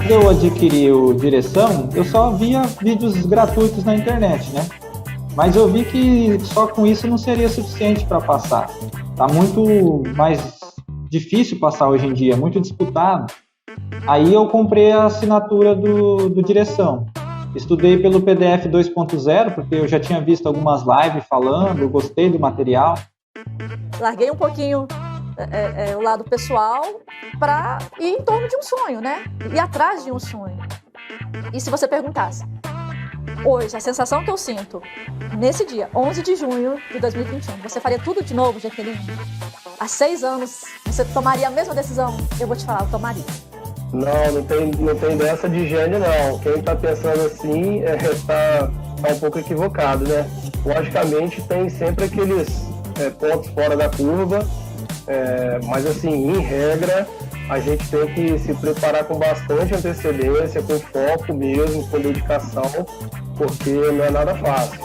Quando eu adquiri o Direção, eu só via vídeos gratuitos na internet, né? Mas eu vi que só com isso não seria suficiente para passar. Tá muito mais difícil passar hoje em dia, muito disputado. Aí eu comprei a assinatura do Direção. Estudei pelo PDF 2.0, porque eu já tinha visto algumas lives falando, gostei do material. Larguei um pouquinho o lado pessoal para ir em torno de um sonho, né? Ir atrás de um sonho. E se você perguntasse, hoje, a sensação que eu sinto nesse dia, 11 de junho de 2021, você faria tudo de novo, Jaqueline? Há 6 anos, você tomaria a mesma decisão? Eu vou te falar, eu tomaria. Não tem dessa de gênio, não. Quem está pensando assim está um pouco equivocado, né? Logicamente, tem sempre aqueles pontos fora da curva, mas assim, em regra, a gente tem que se preparar com bastante antecedência, com foco mesmo, com dedicação, porque não é nada fácil.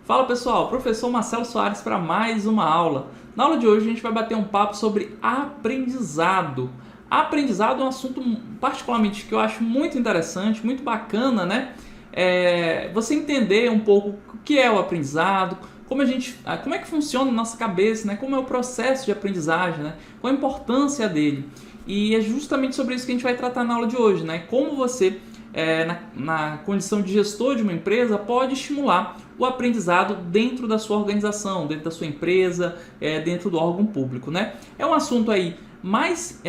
Fala pessoal, professor Marcelo Soares para mais uma aula. Na aula de hoje a gente vai bater um papo sobre aprendizado. Aprendizado é um assunto particularmente que eu acho muito interessante, muito bacana, né? Você entender um pouco o que é o aprendizado, como é que funciona na nossa cabeça, né? Como é o processo de aprendizagem, né? Qual a importância dele. E é justamente sobre isso que a gente vai tratar na aula de hoje, né? Como você, na condição de gestor de uma empresa, pode estimular o aprendizado dentro da sua organização, dentro da sua empresa, dentro do órgão público, né? É um assunto aí mais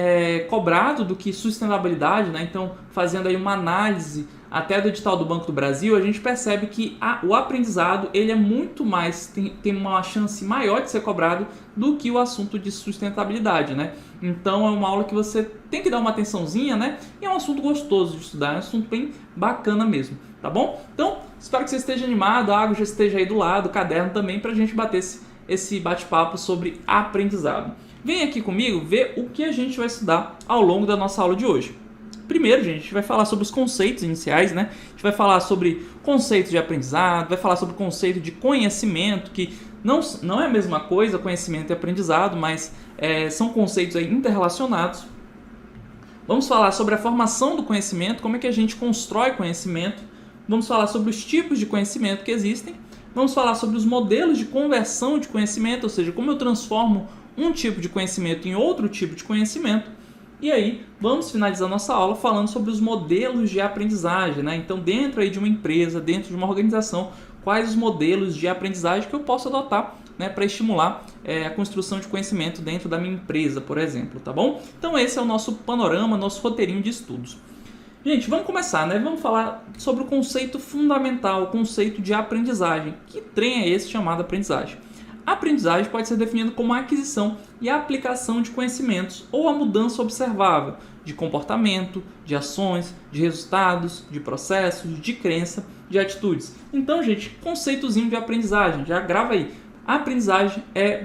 cobrado do que sustentabilidade, né? Então, fazendo aí uma análise até do edital do Banco do Brasil, a gente percebe que o aprendizado ele é muito mais, tem uma chance maior de ser cobrado do que o assunto de sustentabilidade, né? Então é uma aula que você tem que dar uma atençãozinha, né? E é um assunto gostoso de estudar, é um assunto bem bacana mesmo, tá bom? Então, espero que você esteja animado, a água já esteja aí do lado, o caderno também, para a gente bater esse bate-papo sobre aprendizado. Vem aqui comigo ver o que a gente vai estudar ao longo da nossa aula de hoje. Primeiro, gente, a gente vai falar sobre os conceitos iniciais, né? A gente vai falar sobre conceito de aprendizado, vai falar sobre o conceito de conhecimento, que não é a mesma coisa, conhecimento e aprendizado, mas são conceitos aí interrelacionados. Vamos falar sobre a formação do conhecimento, como é que a gente constrói conhecimento. Vamos falar sobre os tipos de conhecimento que existem. Vamos falar sobre os modelos de conversão de conhecimento, ou seja, como eu transformo um tipo de conhecimento em outro tipo de conhecimento. E aí, vamos finalizar nossa aula falando sobre os modelos de aprendizagem, né? Então, dentro aí de uma empresa, dentro de uma organização, quais os modelos de aprendizagem que eu posso adotar, né, para estimular a construção de conhecimento dentro da minha empresa, por exemplo, tá bom? Então, esse é o nosso panorama, nosso roteirinho de estudos. Gente, vamos começar, né? Vamos falar sobre o conceito fundamental, o conceito de aprendizagem. Que trem é esse chamado aprendizagem? A aprendizagem pode ser definida como a aquisição e a aplicação de conhecimentos ou a mudança observável de comportamento, de ações, de resultados, de processos, de crença, de atitudes. Então, gente, conceitozinho de aprendizagem, já grava aí. A aprendizagem é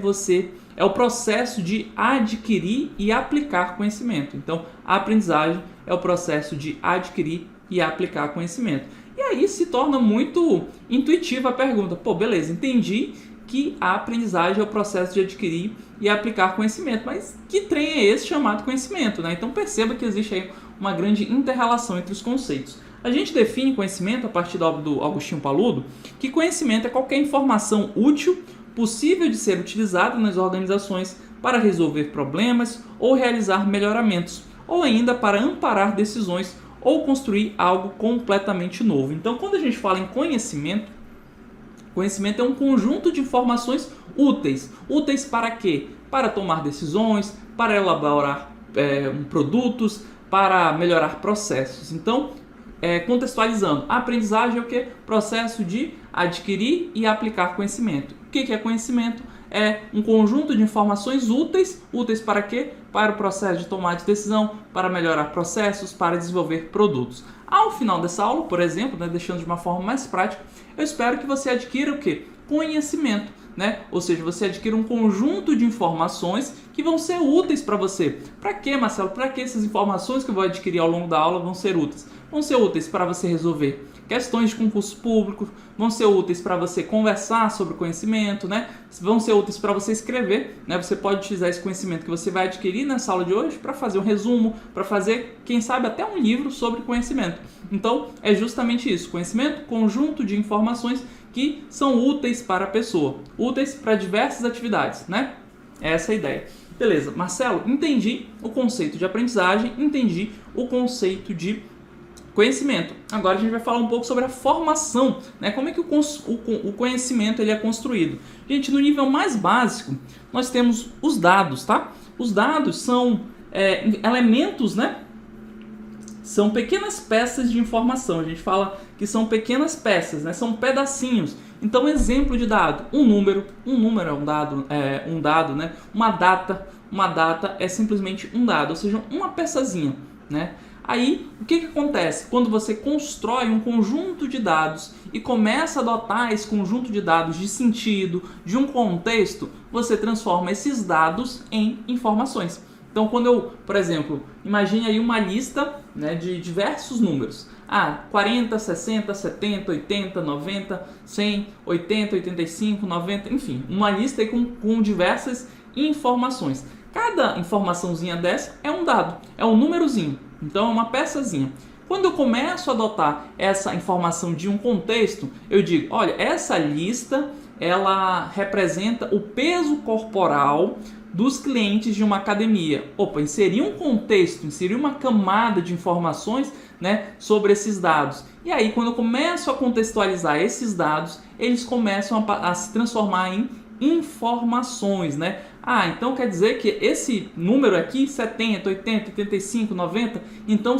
o processo de adquirir e aplicar conhecimento. Então, a aprendizagem é o processo de adquirir e aplicar conhecimento. E aí se torna muito intuitiva a pergunta. Pô, beleza, entendi que a aprendizagem é o processo de adquirir e aplicar conhecimento. Mas que trem é esse chamado conhecimento, né? Então perceba que existe aí uma grande inter-relação entre os conceitos. A gente define conhecimento a partir da obra do Agostinho Paludo, que conhecimento é qualquer informação útil, possível de ser utilizada nas organizações para resolver problemas ou realizar melhoramentos, ou ainda para amparar decisões ou construir algo completamente novo. Então, quando a gente fala em conhecimento, conhecimento é um conjunto de informações úteis. Úteis para quê? Para tomar decisões, para elaborar produtos, para melhorar processos. Então, contextualizando, a aprendizagem é o quê? Processo de adquirir e aplicar conhecimento. O que é conhecimento? É um conjunto de informações úteis. Úteis para quê? Para o processo de tomar de decisão, para melhorar processos, para desenvolver produtos. Ao final dessa aula, por exemplo, né, deixando de uma forma mais prática, eu espero que você adquira o quê? Conhecimento, né? Ou seja, você adquira um conjunto de informações que vão ser úteis para você. Para quê, Marcelo? Para que essas informações que eu vou adquirir ao longo da aula vão ser úteis? Vão ser úteis para você resolver questões de concurso público, vão ser úteis para você conversar sobre conhecimento, né? Vão ser úteis para você escrever, né? Você pode utilizar esse conhecimento que você vai adquirir nessa aula de hoje para fazer um resumo, para fazer, quem sabe, até um livro sobre conhecimento. Então, é justamente isso, conhecimento, conjunto de informações que são úteis para a pessoa, úteis para diversas atividades, né? Essa é a ideia. Beleza, Marcelo, entendi o conceito de aprendizagem, entendi o conceito de conhecimento. Agora a gente vai falar um pouco sobre a formação, né? Como é que o conhecimento ele é construído. Gente, no nível mais básico, nós temos os dados, tá? Os dados são elementos, né? São pequenas peças de informação. A gente fala que são pequenas peças, né? São pedacinhos. Então, exemplo de dado, um número é um dado, né? Uma data é simplesmente um dado, ou seja, uma peçazinha, né? Aí, o que acontece? Quando você constrói um conjunto de dados e começa a adotar esse conjunto de dados de sentido, de um contexto, você transforma esses dados em informações. Então, quando eu, por exemplo, imagine aí uma lista, né, de diversos números. 40, 60, 70, 80, 90, 100, 80, 85, 90, enfim, uma lista aí com diversas informações. Cada informaçãozinha dessa é um dado, é um númerozinho, então é uma peçazinha. Quando eu começo a adotar essa informação de um contexto, eu digo, olha, essa lista ela representa o peso corporal dos clientes de uma academia. Opa, inserir um contexto, inserir uma camada de informações, né, sobre esses dados. E aí, quando eu começo a contextualizar esses dados, eles começam a se transformar em informações, né? Então quer dizer que esse número aqui, 70, 80, 85, 90, então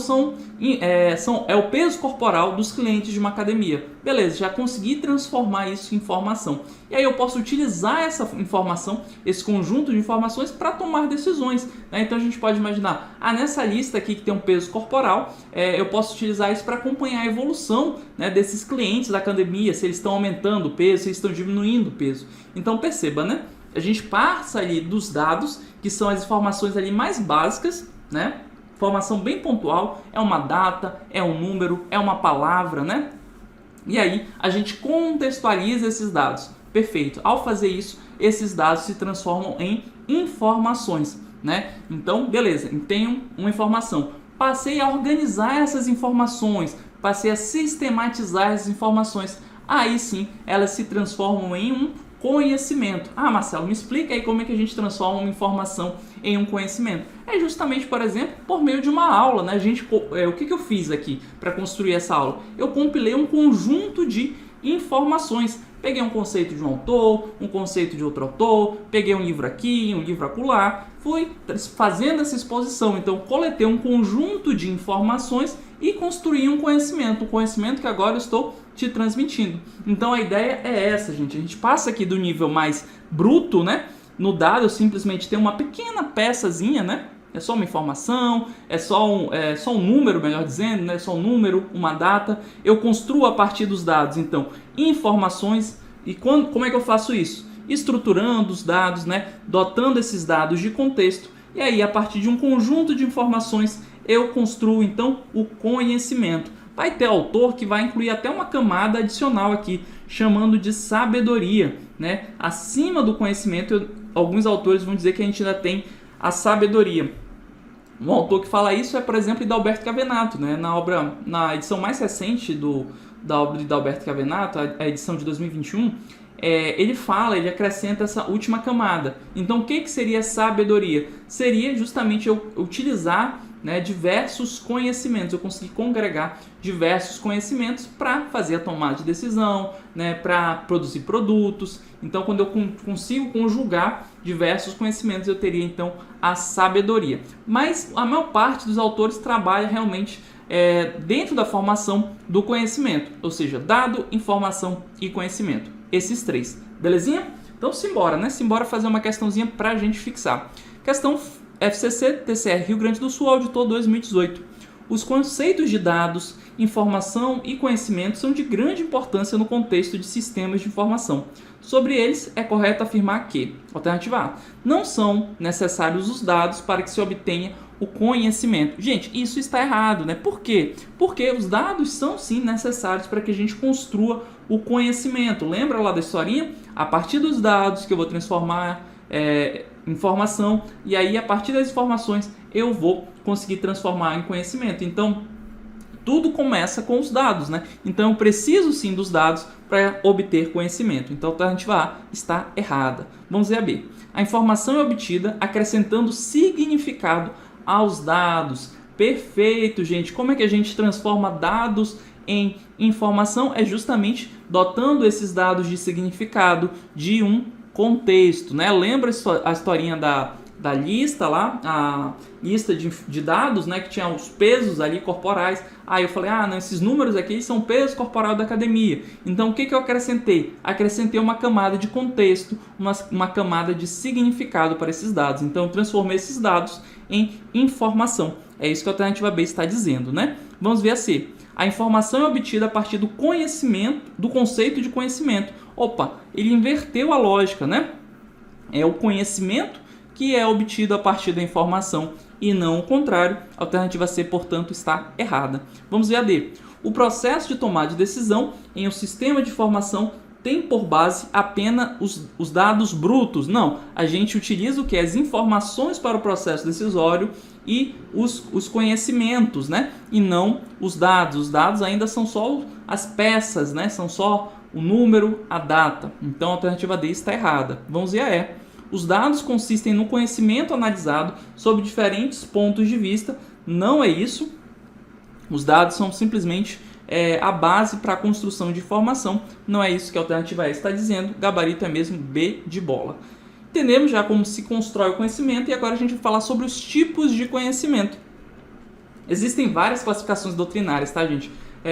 é o peso corporal dos clientes de uma academia. Beleza, já consegui transformar isso em informação. E aí eu posso utilizar essa informação, esse conjunto de informações para tomar decisões, né? Então a gente pode imaginar, nessa lista aqui que tem um peso corporal, eu posso utilizar isso para acompanhar a evolução, né, desses clientes da academia, se eles estão aumentando o peso, se eles estão diminuindo o peso. Então perceba, né? A gente passa ali dos dados, que são as informações ali mais básicas, né? Informação bem pontual, é uma data, é um número, é uma palavra, né? E aí a gente contextualiza esses dados. Perfeito. Ao fazer isso, esses dados se transformam em informações, né? Então, beleza, tenho uma informação. Passei a organizar essas informações, passei a sistematizar essas informações. Aí sim, elas se transformam em um conhecimento. Ah, Marcelo, me explica aí como é que a gente transforma uma informação em um conhecimento. É justamente, por exemplo, por meio de uma aula, né? O que eu fiz aqui para construir essa aula? Eu compilei um conjunto de informações. Peguei um conceito de um autor, um conceito de outro autor, peguei um livro aqui, um livro acolá, fui fazendo essa exposição. Então, coletei um conjunto de informações e construí um conhecimento que agora eu estou te transmitindo. Então, a ideia é essa, gente. A gente passa aqui do nível mais bruto, né? No dado, eu simplesmente tenho uma pequena peçazinha, né? É só uma informação, é só um número, melhor dizendo, né? É só um número, uma data. Eu construo a partir dos dados, então, informações. E como é que eu faço isso? Estruturando os dados, né? Dotando esses dados de contexto. E aí, a partir de um conjunto de informações, eu construo, então, o conhecimento. Vai ter autor que vai incluir até uma camada adicional aqui, chamando de sabedoria, né? Acima do conhecimento, alguns autores vão dizer que a gente ainda tem a sabedoria. Um autor que fala isso é, por exemplo, Adalberto Cavenato, né? Na edição mais recente da obra de Adalberto Cavenato, a edição de 2021, ele acrescenta essa última camada. Então, o que seria sabedoria? Seria justamente eu utilizar, né, diversos conhecimentos, eu consegui congregar diversos conhecimentos para fazer a tomada de decisão, né, para produzir produtos. Então, quando eu consigo conjugar diversos conhecimentos, eu teria então a sabedoria. Mas a maior parte dos autores trabalha realmente dentro da formação do conhecimento, ou seja, dado, informação e conhecimento. Esses três, belezinha? Então, simbora, né? Simbora fazer uma questãozinha para a gente fixar. Questão FCC, TCR Rio Grande do Sul, auditor 2018. Os conceitos de dados, informação e conhecimento são de grande importância no contexto de sistemas de informação. Sobre eles, é correto afirmar que, alternativa A, não são necessários os dados para que se obtenha o conhecimento. Gente, isso está errado, né? Por quê? Porque os dados são sim necessários para que a gente construa o conhecimento. Lembra lá da historinha? A partir dos dados que eu vou transformar informação, e aí a partir das informações eu vou conseguir transformar em conhecimento. Então, tudo começa com os dados, né? Então, eu preciso sim dos dados para obter conhecimento. Então, a alternativa A está errada. Vamos ver a B. A informação é obtida acrescentando significado aos dados. Perfeito, gente. Como é que a gente transforma dados em informação? É justamente dotando esses dados de significado, de um contexto, né? Lembra a historinha da lista lá, a lista de dados, né, que tinha os pesos ali corporais. Aí eu falei, não, esses números aqui são peso corporal da academia. Então o que eu acrescentei? Acrescentei uma camada de contexto, uma camada de significado para esses dados. Então eu transformei esses dados em informação. É isso que a alternativa B está dizendo, né? Vamos ver a C. A informação é obtida a partir do conhecimento, do conceito de conhecimento. Opa, ele inverteu a lógica, né? É o conhecimento que é obtido a partir da informação e não o contrário. A alternativa C, portanto, está errada. Vamos ver a D. O processo de tomada de decisão em um sistema de informação tem por base apenas os dados brutos. Não, a gente utiliza o que? As informações para o processo decisório e os conhecimentos, né? E não os dados. Os dados ainda são só as peças, né? São só o número, a data. Então a alternativa D está errada. Vamos ver a E. Os dados consistem no conhecimento analisado sob diferentes pontos de vista. Não é isso. Os dados são simplesmente a base para a construção de informação. Não é isso que a alternativa E está dizendo. Gabarito é mesmo B de bola. Entendemos já como se constrói o conhecimento e agora a gente vai falar sobre os tipos de conhecimento. Existem várias classificações doutrinárias, tá, gente?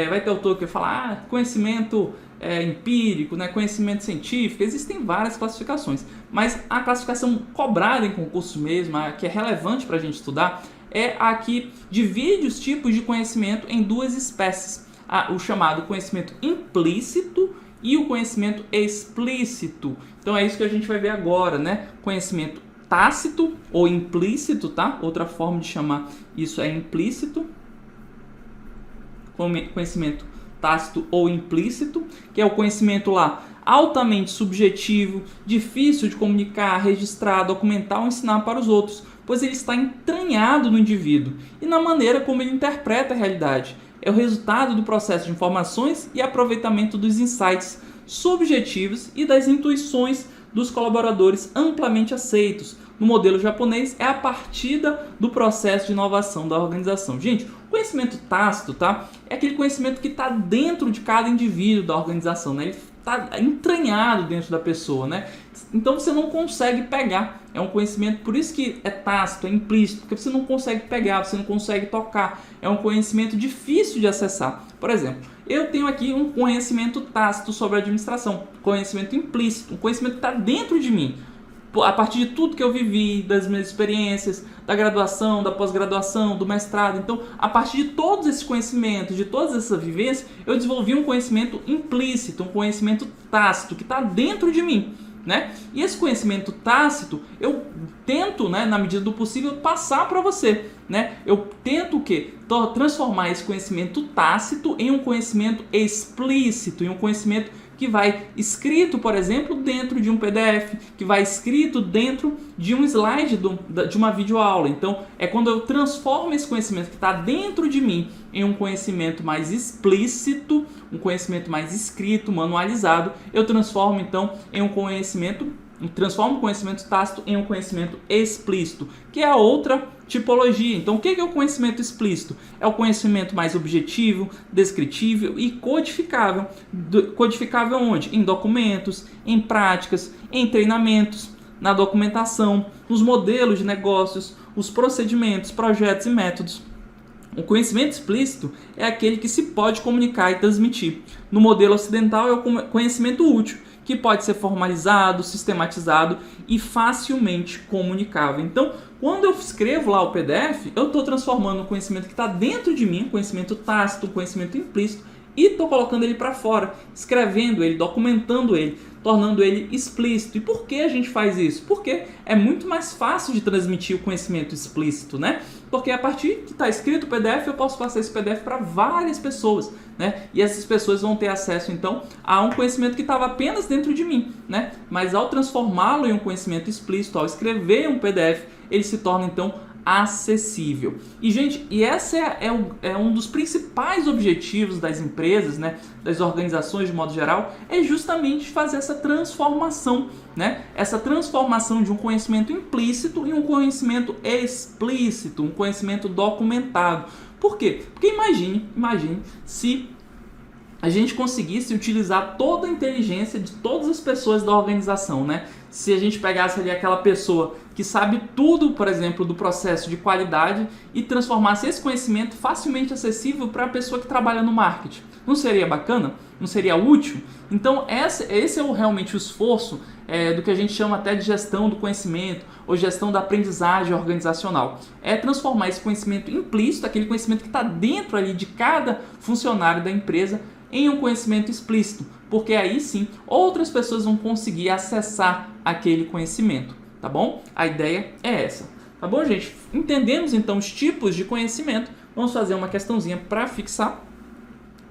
Vai ter autor que vai falar conhecimento empírico, né? Conhecimento científico. Existem várias classificações, mas a classificação cobrada em concurso mesmo, a que é relevante para a gente estudar, é a que divide os tipos de conhecimento em duas espécies. O chamado conhecimento implícito e o conhecimento explícito. Então é isso que a gente vai ver agora, né? Conhecimento tácito ou implícito, tá? Outra forma de chamar isso é implícito. Conhecimento tácito ou implícito, que é o conhecimento lá altamente subjetivo, difícil de comunicar, registrar, documentar ou ensinar para os outros, pois ele está entranhado no indivíduo e na maneira como ele interpreta a realidade. É o resultado do processo de informações e aproveitamento dos insights subjetivos e das intuições dos colaboradores amplamente aceitos. No modelo japonês, é a partida do processo de inovação da organização. Gente, o conhecimento tácito, tá? É aquele conhecimento que está dentro de cada indivíduo da organização, né? Ele está entranhado dentro da pessoa, né? Então você não consegue pegar. É um conhecimento, por isso que é tácito, é implícito, porque você não consegue pegar, você não consegue tocar. É um conhecimento difícil de acessar. Por exemplo, eu tenho aqui um conhecimento tácito sobre administração, conhecimento implícito, um conhecimento que está dentro de mim. A partir de tudo que eu vivi, das minhas experiências, da graduação, da pós-graduação, do mestrado. Então, a partir de todos esses conhecimentos, de todas essas vivências, eu desenvolvi um conhecimento implícito, um conhecimento tácito, que está dentro de mim, né? E esse conhecimento tácito, eu tento, né, na medida do possível, passar para você, né? Eu tento o quê? Transformar esse conhecimento tácito em um conhecimento explícito, em um conhecimento que vai escrito, por exemplo, dentro de um PDF, que vai escrito dentro de um slide de uma videoaula. Então, é quando eu transformo esse conhecimento que está dentro de mim em um conhecimento mais explícito, um conhecimento mais escrito, manualizado, eu transformo, então, em um conhecimento, transformo o conhecimento tácito em um conhecimento explícito, que é a outra tipologia. Então, o que é o conhecimento explícito? É o conhecimento mais objetivo, descritível e codificável. Codificável onde? Em documentos, em práticas, em treinamentos, na documentação, nos modelos de negócios, os procedimentos, projetos e métodos. O conhecimento explícito é aquele que se pode comunicar e transmitir. No modelo ocidental é o conhecimento útil, que pode ser formalizado, sistematizado e facilmente comunicável. Então, quando eu escrevo lá o PDF, eu estou transformando o conhecimento que está dentro de mim, conhecimento tácito, conhecimento implícito, e estou colocando ele para fora, escrevendo ele, documentando ele, tornando ele explícito. E por que a gente faz isso? Porque é muito mais fácil de transmitir o conhecimento explícito, né? Porque a partir que está escrito o PDF, eu posso passar esse PDF para várias pessoas, né? E essas pessoas vão ter acesso, então, a um conhecimento que estava apenas dentro de mim, né? Mas ao transformá-lo em um conhecimento explícito, ao escrever um PDF, ele se torna, então, acessível. E, gente, esse é um dos principais objetivos das empresas, né, das organizações de modo geral, é justamente fazer essa transformação, né, essa transformação de um conhecimento implícito em um conhecimento explícito, um conhecimento documentado. Por quê? Porque imagine se a gente conseguisse utilizar toda a inteligência de todas as pessoas da organização, né? Se a gente pegasse ali aquela pessoa que sabe tudo, por exemplo, do processo de qualidade e transformasse esse conhecimento facilmente acessível para a pessoa que trabalha no marketing. Não seria bacana? Não seria útil? Então, esse é realmente o esforço do que a gente chama até de gestão do conhecimento ou gestão da aprendizagem organizacional. É transformar esse conhecimento implícito, aquele conhecimento que está dentro ali de cada funcionário da empresa, em um conhecimento explícito, porque aí sim outras pessoas vão conseguir acessar aquele conhecimento, tá bom? A ideia é essa, tá bom, gente? Entendemos então os tipos de conhecimento. Vamos fazer uma questãozinha para fixar.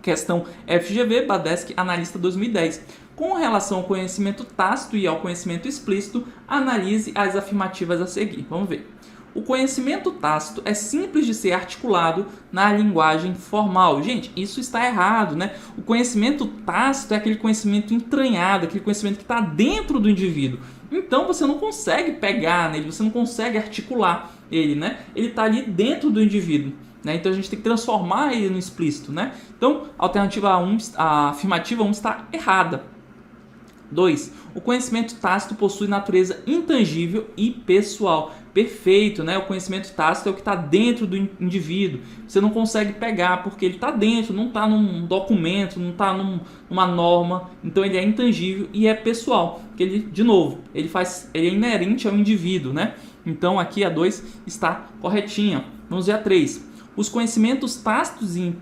Questão FGV, Badeschi, Analista 2010. Com relação ao conhecimento tácito e ao conhecimento explícito, analise as afirmativas a seguir. Vamos ver. O conhecimento tácito é simples de ser articulado na linguagem formal. Gente, isso está errado, né? O conhecimento tácito é aquele conhecimento entranhado, aquele conhecimento que está dentro do indivíduo. Então você não consegue pegar nele, você não consegue articular ele, né? Ele está ali dentro do indivíduo, né? Então a gente tem que transformar ele no explícito, né? Então a alternativa 1, a afirmativa 1 está errada. 2. O conhecimento tácito possui natureza intangível e pessoal. Perfeito, né? O conhecimento tácito é o que está dentro do indivíduo. Você não consegue pegar porque ele está dentro, não está num documento, não está numa norma. Então ele é intangível e é pessoal. Porque ele, de novo, ele é inerente ao indivíduo, né? Então aqui a 2 está corretinha. Vamos ver a 3. Os conhecimentos tácitos e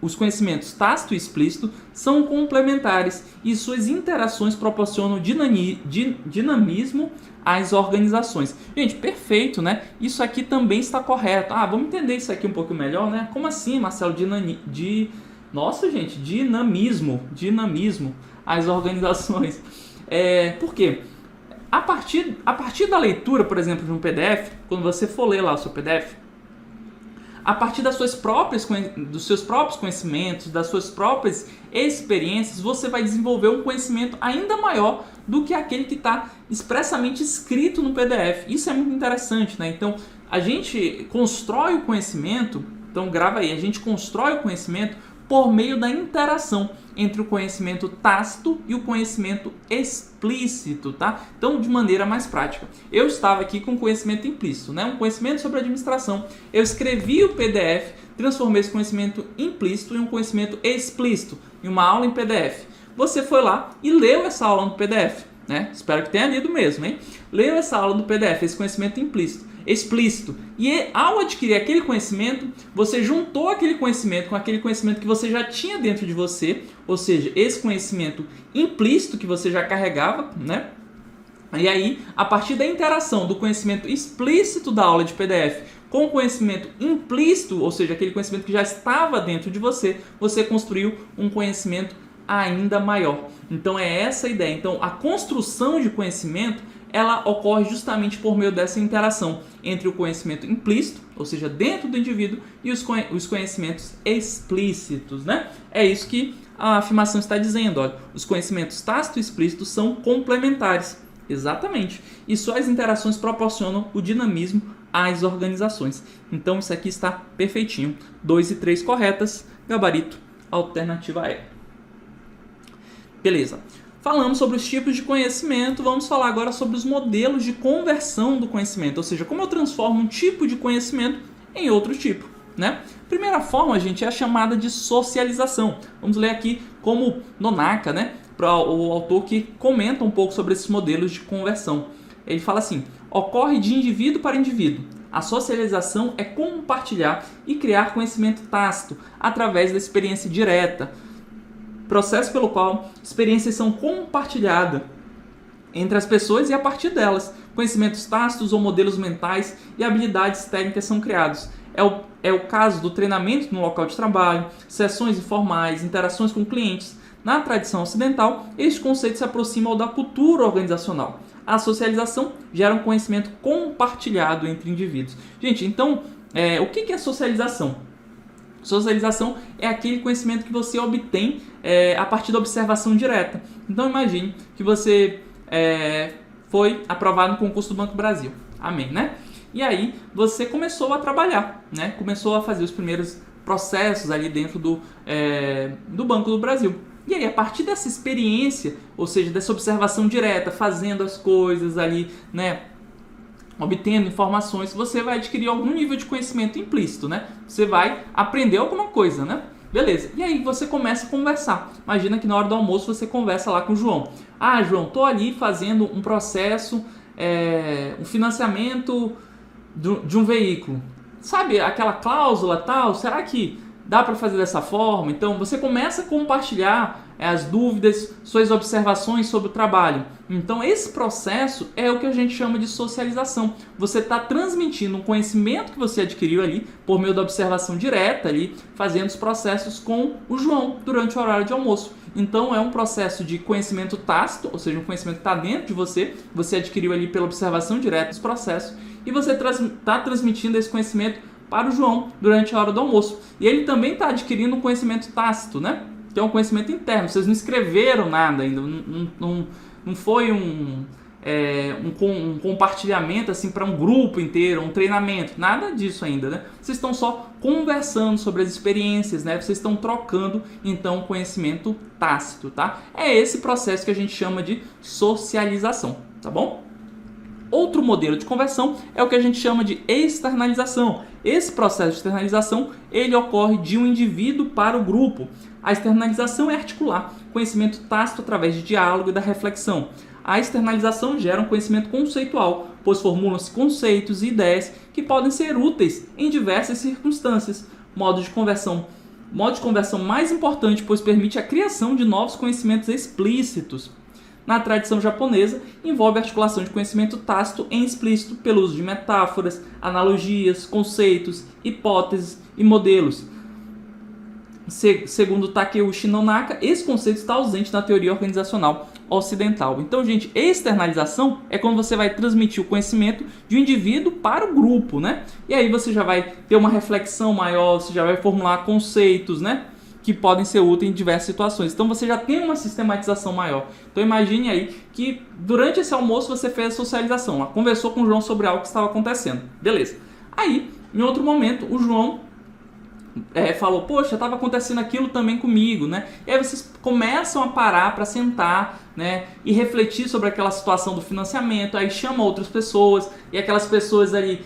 os conhecimentos tácito e explícito são complementares e suas interações proporcionam dinamismo às organizações. Gente, perfeito, né? Isso aqui também está correto. Vamos entender isso aqui um pouco melhor, né? Como assim, Marcelo? Nossa, gente, dinamismo às organizações. Por quê? A partir da leitura, por exemplo, de um PDF, quando você for ler lá o seu PDF, a partir dos seus próprios conhecimentos, das suas próprias experiências, você vai desenvolver um conhecimento ainda maior do que aquele que está expressamente escrito no PDF. Isso é muito interessante, né? Então, a gente constrói o conhecimento, então grava aí, a gente constrói o conhecimento por meio da interação entre o conhecimento tácito e o conhecimento explícito, tá? Então, de maneira mais prática. Eu estava aqui com conhecimento implícito, né? Um conhecimento sobre administração. Eu escrevi o PDF, transformei esse conhecimento implícito em um conhecimento explícito, em uma aula em PDF. Você foi lá e leu essa aula no PDF, né? Espero que tenha lido mesmo, hein? Leu essa aula do PDF, esse conhecimento explícito. E ao adquirir aquele conhecimento, você juntou aquele conhecimento com aquele conhecimento que você já tinha dentro de você, ou seja, esse conhecimento implícito que você já carregava, né? E aí, a partir da interação do conhecimento explícito da aula de PDF com o conhecimento implícito, ou seja, aquele conhecimento que já estava dentro de você, você construiu um conhecimento ainda maior. Então é essa a ideia. Então a construção de conhecimento, ela ocorre justamente por meio dessa interação entre o conhecimento implícito, ou seja, dentro do indivíduo, e os conhecimentos explícitos, né? É isso que a afirmação está dizendo, olha, os conhecimentos tácito e explícito são complementares, exatamente, e suas interações proporcionam o dinamismo às organizações. Então isso aqui está perfeitinho, 2 e 3 corretas, gabarito, alternativa E. Beleza. Falamos sobre os tipos de conhecimento, vamos falar agora sobre os modelos de conversão do conhecimento, ou seja, como eu transformo um tipo de conhecimento em outro tipo, né? Primeira forma, gente, é a chamada de socialização. Vamos ler aqui como Nonaka, né? Para o autor que comenta um pouco sobre esses modelos de conversão. Ele fala assim: ocorre de indivíduo para indivíduo. A socialização é compartilhar e criar conhecimento tácito através da experiência direta, processo pelo qual experiências são compartilhadas entre as pessoas e a partir delas, conhecimentos tácitos ou modelos mentais e habilidades técnicas são criados. É o caso do treinamento no local de trabalho, sessões informais, interações com clientes. Na tradição ocidental, este conceito se aproxima ao da cultura organizacional. A socialização gera um conhecimento compartilhado entre indivíduos. Gente, então, o que é socialização? Socialização é aquele conhecimento que você obtém a partir da observação direta. Então imagine que você foi aprovado no concurso do Banco do Brasil. Amém, né? E aí você começou a trabalhar, né? Começou a fazer os primeiros processos ali dentro do Banco do Brasil. E aí, a partir dessa experiência, ou seja, dessa observação direta, fazendo as coisas ali, né? Obtendo informações, você vai adquirir algum nível de conhecimento implícito, né? Você vai aprender alguma coisa, né? Beleza. E aí você começa a conversar. Imagina que na hora do almoço você conversa lá com o João. João, tô ali fazendo um processo, um financiamento de um veículo. Sabe aquela cláusula tal? Será que dá para fazer dessa forma? Então você começa a compartilhar as dúvidas, suas observações sobre o trabalho. Então esse processo é o que a gente chama de socialização. Você está transmitindo um conhecimento que você adquiriu ali por meio da observação direta ali, fazendo os processos com o João durante o horário de almoço. Então é um processo de conhecimento tácito, ou seja, um conhecimento que está dentro de você, você adquiriu ali pela observação direta dos processos e você está transmitindo esse conhecimento para o João durante a hora do almoço. E ele também está adquirindo um conhecimento tácito, né? Que é um conhecimento interno. Vocês não escreveram nada ainda, não foi um compartilhamento assim para um grupo inteiro, um treinamento, nada disso ainda, né? Vocês estão só conversando sobre as experiências, né? Vocês estão trocando então conhecimento tácito, tá? É esse processo que a gente chama de socialização, tá bom? Outro modelo de conversão é o que a gente chama de externalização. Esse processo de externalização, ele ocorre de um indivíduo para o grupo. A externalização é articular conhecimento tácito através de diálogo e da reflexão. A externalização gera um conhecimento conceitual, pois formulam-se conceitos e ideias que podem ser úteis em diversas circunstâncias. Modos de conversão modo de conversão mais importante, pois permite a criação de novos conhecimentos explícitos. Na tradição japonesa, envolve a articulação de conhecimento tácito em explícito pelo uso de metáforas, analogias, conceitos, hipóteses e modelos. Segundo Takeuchi Nonaka, esse conceito está ausente na teoria organizacional ocidental. Então, gente, externalização é quando você vai transmitir o conhecimento de um indivíduo para o grupo, né? E aí você já vai ter uma reflexão maior, você já vai formular conceitos, né, que podem ser úteis em diversas situações. Então você já tem uma sistematização maior. Então imagine aí que durante esse almoço você fez a socialização, conversou com o João sobre algo que estava acontecendo. Beleza. Aí, em outro momento, o João falou, poxa, estava acontecendo aquilo também comigo, né? E aí vocês começam a parar para sentar, né, e refletir sobre aquela situação do financiamento, aí chama outras pessoas, e aquelas pessoas ali,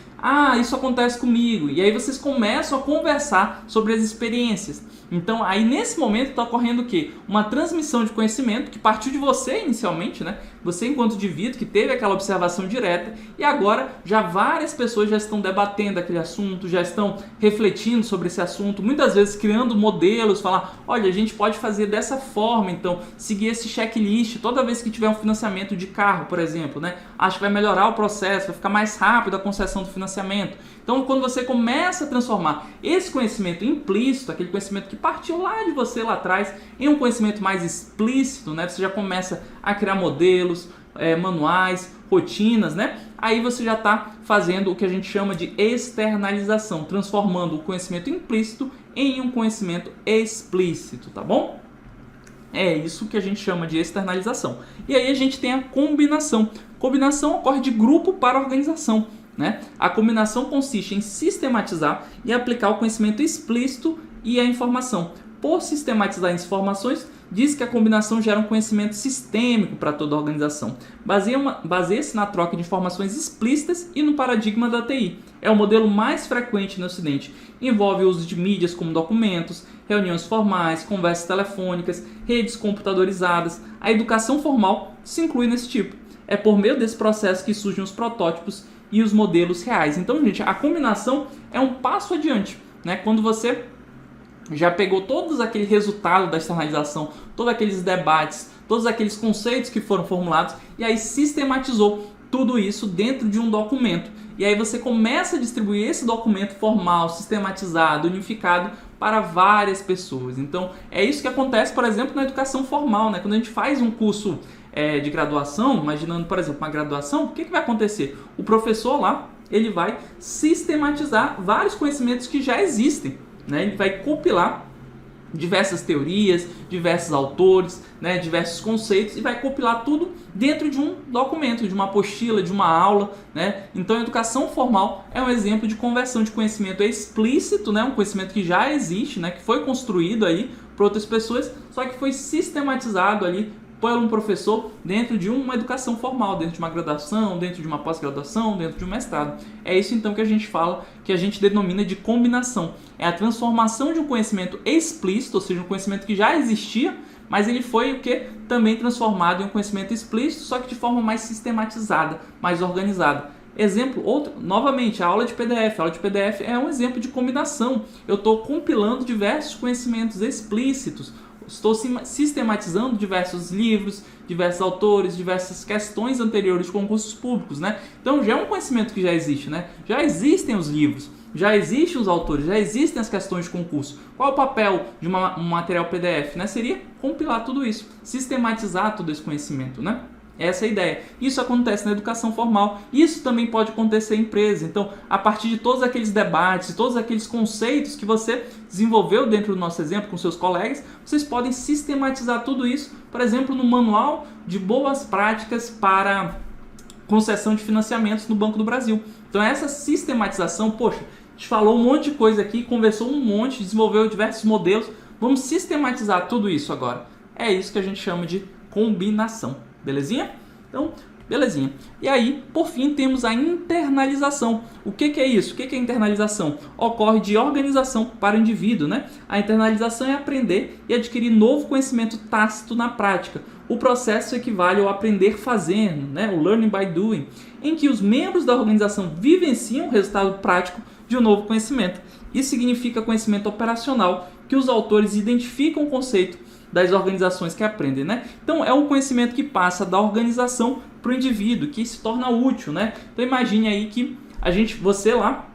isso acontece comigo, e aí vocês começam a conversar sobre as experiências. Então, aí nesse momento está ocorrendo o quê? Uma transmissão de conhecimento que partiu de você inicialmente, né? Você enquanto indivíduo que teve aquela observação direta, e agora já várias pessoas já estão debatendo aquele assunto, já estão refletindo sobre esse assunto, muitas vezes criando modelos, falar, olha, a gente pode fazer dessa forma, então, seguir esse checklist toda vez que tiver um financiamento de carro, por exemplo, né? Acho que vai melhorar o processo, vai ficar mais rápido a concessão do financiamento. Então, quando você começa a transformar esse conhecimento implícito, aquele conhecimento que partiu lá de você lá atrás, em um conhecimento mais explícito, né? Você já começa a criar modelos, manuais, rotinas, né? Aí você já está fazendo o que a gente chama de externalização, transformando o conhecimento implícito em um conhecimento explícito, tá bom? É isso que a gente chama de externalização. E aí a gente tem a combinação. Combinação ocorre de grupo para organização, né? A combinação consiste em sistematizar e aplicar o conhecimento explícito e a informação. Por sistematizar as informações, diz que a combinação gera um conhecimento sistêmico para toda a organização. Baseia-se na troca de informações explícitas e no paradigma da TI. É o modelo mais frequente no Ocidente. Envolve o uso de mídias como documentos, reuniões formais, conversas telefônicas, redes computadorizadas. A educação formal se inclui nesse tipo. É por meio desse processo que surgem os protótipos e os modelos reais. Então, gente, a combinação é um passo adiante, né? Quando você já pegou todos aquele resultado da externalização, todos aqueles debates, todos aqueles conceitos que foram formulados, e aí sistematizou tudo isso dentro de um documento. E aí você começa a distribuir esse documento formal, sistematizado, unificado para várias pessoas. Então, é isso que acontece, por exemplo, na educação formal, né? Quando a gente faz um curso de graduação, imaginando, por exemplo, uma graduação, o que vai acontecer? O professor lá, ele vai sistematizar vários conhecimentos que já existem, né? Ele vai compilar diversas teorias, diversos autores, né, diversos conceitos, e vai compilar tudo dentro de um documento, de uma apostila, de uma aula, né? Então a educação formal é um exemplo de conversão de conhecimento explícito, né, um conhecimento que já existe, né, que foi construído aí por outras pessoas, só que foi sistematizado ali por um professor dentro de uma educação formal, dentro de uma graduação, dentro de uma pós-graduação, dentro de um mestrado. É isso então que a gente fala, que a gente denomina de combinação. É a transformação de um conhecimento explícito, ou seja, um conhecimento que já existia, mas ele foi o que? Também transformado em um conhecimento explícito, só que de forma mais sistematizada, mais organizada. Exemplo, outro, novamente, a aula de PDF. A aula de PDF é um exemplo de combinação. Eu estou compilando diversos conhecimentos explícitos, estou sistematizando diversos livros, diversos autores, diversas questões anteriores de concursos públicos, né? Então já é um conhecimento que já existe, né? Já existem os livros, já existem os autores, já existem as questões de concurso. Qual é o papel de um material PDF, né? Seria compilar tudo isso, sistematizar todo esse conhecimento, né? Essa é a ideia. Isso acontece na educação formal. Isso também pode acontecer em empresa. Então, a partir de todos aqueles debates, todos aqueles conceitos que você desenvolveu dentro do nosso exemplo com seus colegas, vocês podem sistematizar tudo isso, por exemplo, no manual de boas práticas para concessão de financiamentos no Banco do Brasil. Então, essa sistematização, poxa, a gente falou um monte de coisa aqui, conversou um monte, desenvolveu diversos modelos. Vamos sistematizar tudo isso agora. É isso que a gente chama de combinação. Belezinha? Então, belezinha. E aí, por fim, temos a internalização. O que é isso? O que é internalização? Ocorre de organização para o indivíduo, né? A internalização é aprender e adquirir novo conhecimento tácito na prática. O processo equivale ao aprender fazendo, né? O learning by doing, em que os membros da organização vivenciam o resultado prático de um novo conhecimento. Isso significa conhecimento operacional que os autores identificam o conceito das organizações que aprendem, né? Então é um conhecimento que passa da organização para o indivíduo, que se torna útil, né? Então imagine aí que você lá,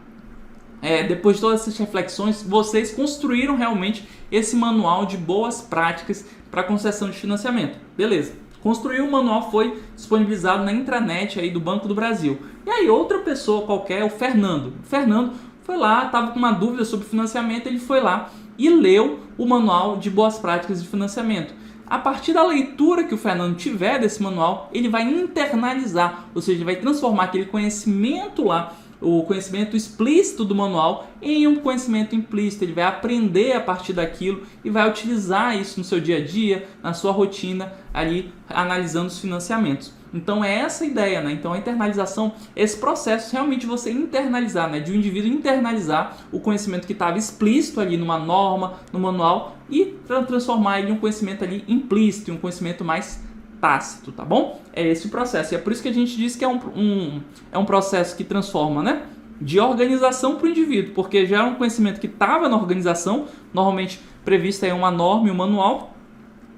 depois de todas essas reflexões, vocês construíram realmente esse manual de boas práticas para concessão de financiamento. Beleza. Construiu o manual, foi disponibilizado na intranet aí do Banco do Brasil. E aí outra pessoa qualquer, o Fernando. O Fernando foi lá, estava com uma dúvida sobre financiamento, ele foi lá e leu o manual de boas práticas de financiamento. A partir da leitura que o Fernando tiver desse manual, ele vai internalizar, ou seja, ele vai transformar aquele conhecimento lá, o conhecimento explícito do manual, em um conhecimento implícito. Ele vai aprender a partir daquilo e vai utilizar isso no seu dia a dia, na sua rotina, ali analisando os financiamentos. Então é essa a ideia, né? Então a internalização, esse processo realmente de você internalizar, né? De um indivíduo internalizar o conhecimento que estava explícito ali numa norma, no manual, e transformar ele em um conhecimento ali implícito, um conhecimento mais tácito, tá bom? É esse o processo. E é por isso que a gente diz que é um processo que transforma, né? De organização para o indivíduo, porque já é um conhecimento que estava na organização, normalmente prevista em uma norma e um manual,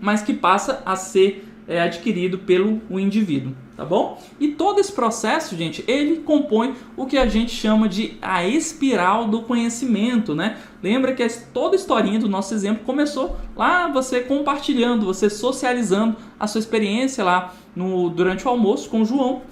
mas que passa a ser adquirido pelo indivíduo, tá bom? E todo esse processo, gente, ele compõe o que a gente chama de a espiral do conhecimento, né? Lembra que toda a historinha do nosso exemplo começou lá, você compartilhando, você socializando a sua experiência lá durante o almoço com o João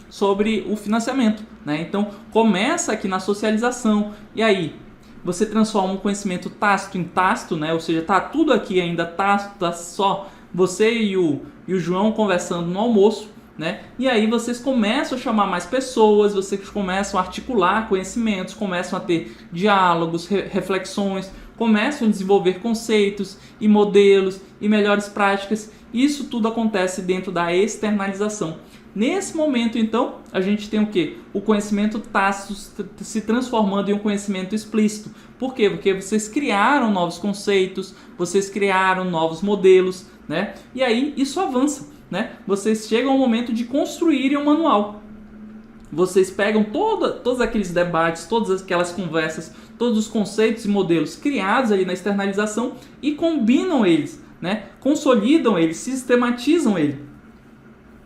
sobre o financiamento, né? Então começa aqui na socialização, e aí você transforma um conhecimento tácito em tácito, né? Ou seja, tá tudo aqui ainda tácito, tá só você e o João conversando no almoço, né? E aí vocês começam a chamar mais pessoas, vocês começam a articular conhecimentos, começam a ter diálogos, reflexões, começam a desenvolver conceitos e modelos e melhores práticas. Isso tudo acontece dentro da externalização. Nesse momento, então, a gente tem o quê? O conhecimento tácito se transformando em um conhecimento explícito. Por quê? Porque vocês criaram novos conceitos, vocês criaram novos modelos, né? E aí isso avança, né? Vocês chegam ao momento de construírem um manual. Vocês pegam todos aqueles debates, todas aquelas conversas, todos os conceitos e modelos criados ali na externalização e combinam eles, né? Consolidam eles, sistematizam eles.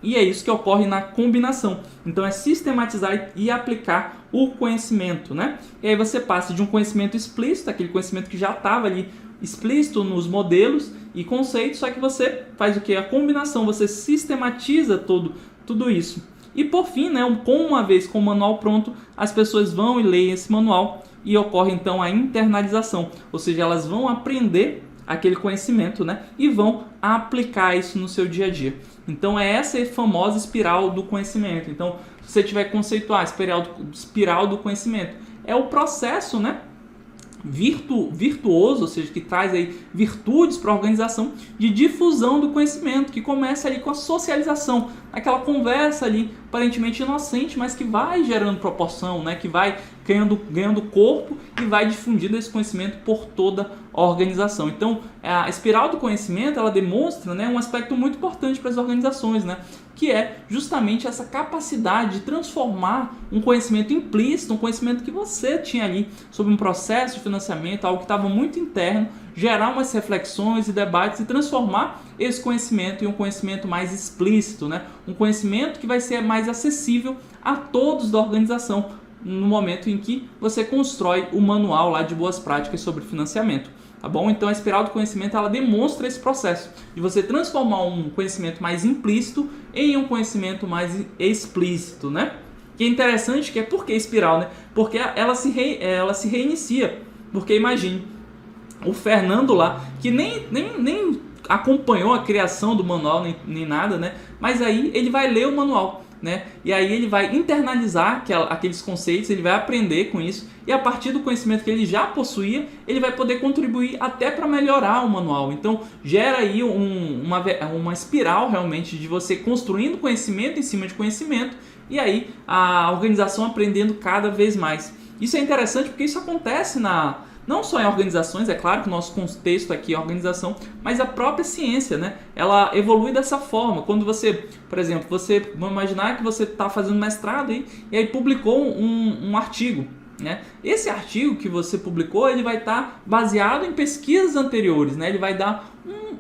E é isso que ocorre na combinação. Então é sistematizar e aplicar o conhecimento, né? E aí você passa de um conhecimento explícito, aquele conhecimento que já estava ali explícito nos modelos e conceitos, só que você faz o que? A combinação, você sistematiza tudo isso. E por fim, né, uma vez com o manual pronto, as pessoas vão e leem esse manual e ocorre então a internalização, ou seja, elas vão aprender aquele conhecimento, né, e vão aplicar isso no seu dia a dia. Então é essa famosa espiral do conhecimento. Então, se você tiver que conceituar espiral do conhecimento, é o processo, né, virtuoso, ou seja, que traz aí virtudes para a organização de difusão do conhecimento, que começa ali com a socialização, aquela conversa ali aparentemente inocente, mas que vai gerando proporção, né, que vai ganhando corpo e vai difundindo esse conhecimento por toda a organização. Então, a espiral do conhecimento, ela demonstra, né, um aspecto muito importante para as organizações, né, que é justamente essa capacidade de transformar um conhecimento implícito, um conhecimento que você tinha ali sobre um processo de financiamento, algo que estava muito interno, gerar umas reflexões e debates e transformar esse conhecimento em um conhecimento mais explícito, né? Um conhecimento que vai ser mais acessível a todos da organização no momento em que você constrói o manual lá de boas práticas sobre financiamento. Tá bom? Então a espiral do conhecimento, ela demonstra esse processo de você transformar um conhecimento mais implícito em um conhecimento mais explícito, né? Que é interessante, que é por que espiral, né? Porque ela se reinicia. Porque imagine, o Fernando lá, que nem acompanhou a criação do manual nem nada, né? Mas aí ele vai ler o manual, né? E aí ele vai internalizar aqueles conceitos, ele vai aprender com isso, e a partir do conhecimento que ele já possuía, ele vai poder contribuir até para melhorar o manual. Então gera aí uma espiral realmente de você construindo conhecimento em cima de conhecimento, e aí a organização aprendendo cada vez mais. Isso é interessante porque isso acontece não só em organizações, é claro que o nosso contexto aqui é organização, mas a própria ciência, né? Ela evolui dessa forma. Quando você, por exemplo, vamos imaginar que você está fazendo mestrado e aí publicou um artigo. né? Esse artigo que você publicou, ele vai estar baseado em pesquisas anteriores, né? Ele vai dar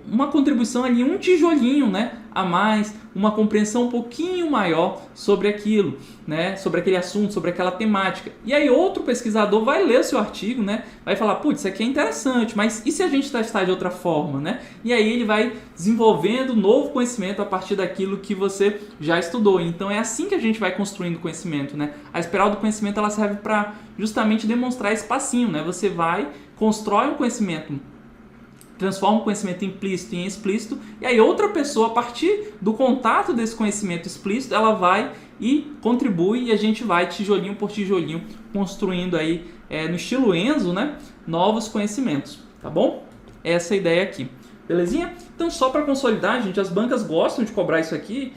uma contribuição ali, um tijolinho, né, a mais, uma compreensão um pouquinho maior sobre aquilo, né, sobre aquele assunto, sobre aquela temática. E aí outro pesquisador vai ler o seu artigo, né, vai falar, putz, isso aqui é interessante, mas e se a gente testar de outra forma, né? E aí ele vai desenvolvendo novo conhecimento a partir daquilo que você já estudou. Então é assim que a gente vai construindo conhecimento, né? A espiral do conhecimento, ela serve para justamente demonstrar esse passinho, né? Você vai, constrói um conhecimento, transforma o conhecimento implícito em explícito, e aí outra pessoa, a partir do contato desse conhecimento explícito, ela vai e contribui, e a gente vai, tijolinho por tijolinho, construindo aí, no estilo Enzo, né, novos conhecimentos, tá bom? Essa é a ideia aqui, belezinha? Então, só para consolidar, gente, as bancas gostam de cobrar isso aqui,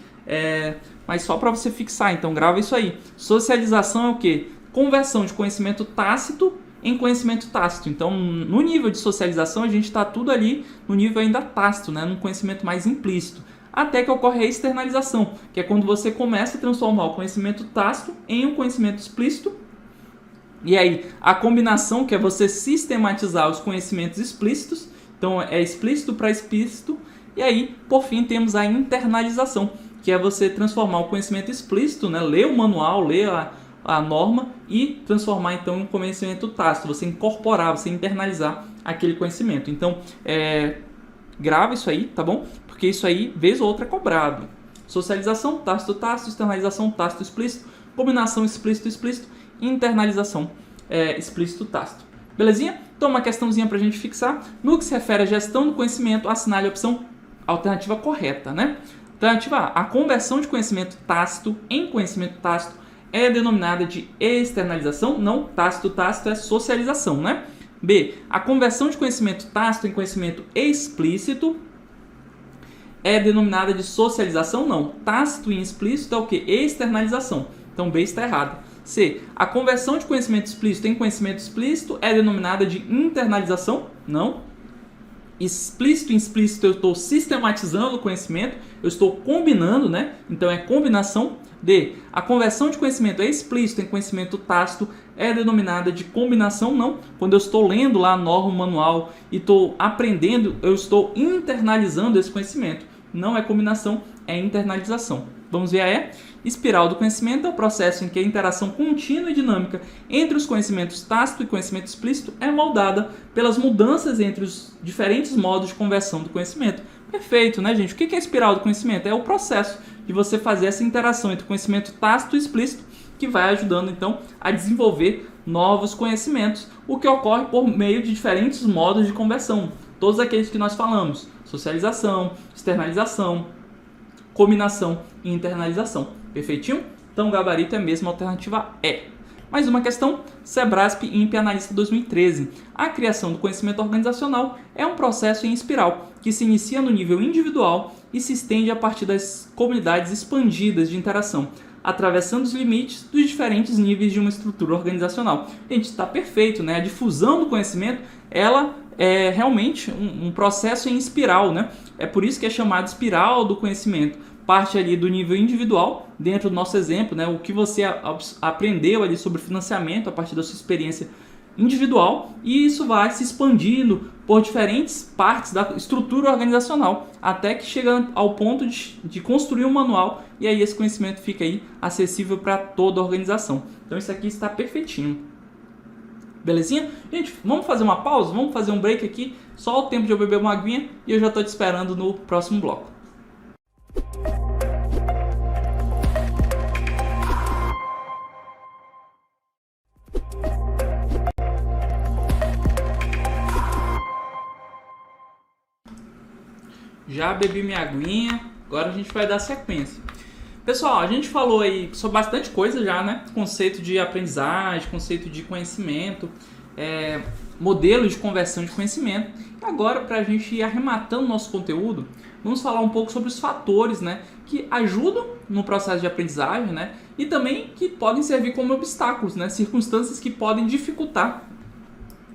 mas só para você fixar, então grava isso aí. Socialização é o quê? Conversão de conhecimento tácito em conhecimento tácito. Então, no nível de socialização, a gente está tudo ali no nível ainda tácito, né? Num conhecimento mais implícito. Até que ocorre a externalização, que é quando você começa a transformar o conhecimento tácito em um conhecimento explícito. E aí, a combinação, que é você sistematizar os conhecimentos explícitos. Então, é explícito para explícito. E aí, por fim, temos a internalização, que é você transformar o conhecimento explícito, né? Ler o manual, ler a norma e transformar então em um conhecimento tácito, você incorporar, você internalizar aquele conhecimento. Então, grava isso aí, tá bom? Porque isso aí, vez ou outra, é cobrado. Socialização, tácito, tácito, externalização, tácito, explícito, combinação explícito, explícito, internalização, explícito, tácito. Belezinha? Então, uma questãozinha para a gente fixar. No que se refere à gestão do conhecimento, assinale a opção alternativa correta, né? Alternativa A, a conversão de conhecimento tácito em conhecimento tácito é denominada de externalização, não, tácito é socialização, né? B, a conversão de conhecimento tácito em conhecimento explícito é denominada de socialização, não, tácito em explícito é o que? Externalização, então B está errado. C, a conversão de conhecimento explícito em conhecimento explícito é denominada de internalização, não. Explícito em explícito eu estou sistematizando o conhecimento, eu estou combinando, né? Então é combinação. D, a conversão de conhecimento explícito em conhecimento tácito é denominada de combinação, não. Quando eu estou lendo lá a norma, o manual e estou aprendendo, eu estou internalizando esse conhecimento. Não é combinação, é internalização. Vamos ver a E. Espiral do conhecimento é o processo em que a interação contínua e dinâmica entre os conhecimentos tácito e conhecimento explícito é moldada pelas mudanças entre os diferentes modos de conversão do conhecimento. Perfeito, né, gente? O que é a espiral do conhecimento? É o processo de você fazer essa interação entre conhecimento tácito e explícito que vai ajudando, então, a desenvolver novos conhecimentos, o que ocorre por meio de diferentes modos de conversão. Todos aqueles que nós falamos: socialização, externalização, combinação e internalização. Perfeitinho? Então o gabarito é mesmo a alternativa E. Mais uma questão, Sebrasp INPE Analista 2013. A criação do conhecimento organizacional é um processo em espiral que se inicia no nível individual e se estende a partir das comunidades expandidas de interação, atravessando os limites dos diferentes níveis de uma estrutura organizacional. Gente, está perfeito, né? A difusão do conhecimento, ela é realmente um processo em espiral, né? É por isso que é chamado espiral do conhecimento. Parte ali do nível individual, dentro do nosso exemplo, né? O que você aprendeu ali sobre financiamento a partir da sua experiência individual, e isso vai se expandindo por diferentes partes da estrutura organizacional, até que chega ao ponto de construir um manual, e aí esse conhecimento fica aí acessível para toda a organização. Então isso aqui está perfeitinho. Belezinha? Gente, vamos fazer uma pausa? Vamos fazer um break aqui, só o tempo de eu beber uma aguinha, e eu já estou te esperando no próximo bloco. Já bebi minha aguinha, agora a gente vai dar sequência. Pessoal, a gente falou aí sobre bastante coisa já, né? Conceito de aprendizagem, conceito de conhecimento, modelo de conversão de conhecimento. E agora, para a gente ir arrematando nosso conteúdo, vamos falar um pouco sobre os fatores, né, que ajudam no processo de aprendizagem, né, e também que podem servir como obstáculos, né, circunstâncias que podem dificultar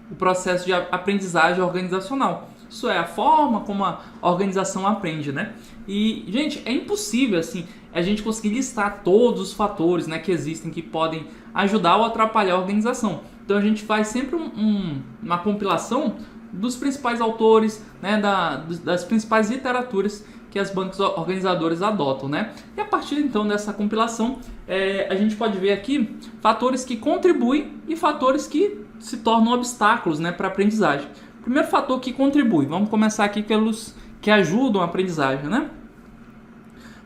o processo de aprendizagem organizacional. Isso é a forma como a organização aprende, né? E, gente, é impossível, assim, a gente conseguir listar todos os fatores, né, que existem, que podem ajudar ou atrapalhar a organização. Então, a gente faz sempre uma compilação dos principais autores, né, das principais literaturas que as bancas organizadoras adotam, né? E a partir, então, dessa compilação, a gente pode ver aqui fatores que contribuem e fatores que se tornam obstáculos, né, para a aprendizagem. Primeiro fator que contribui, vamos começar aqui pelos que ajudam a aprendizagem, né?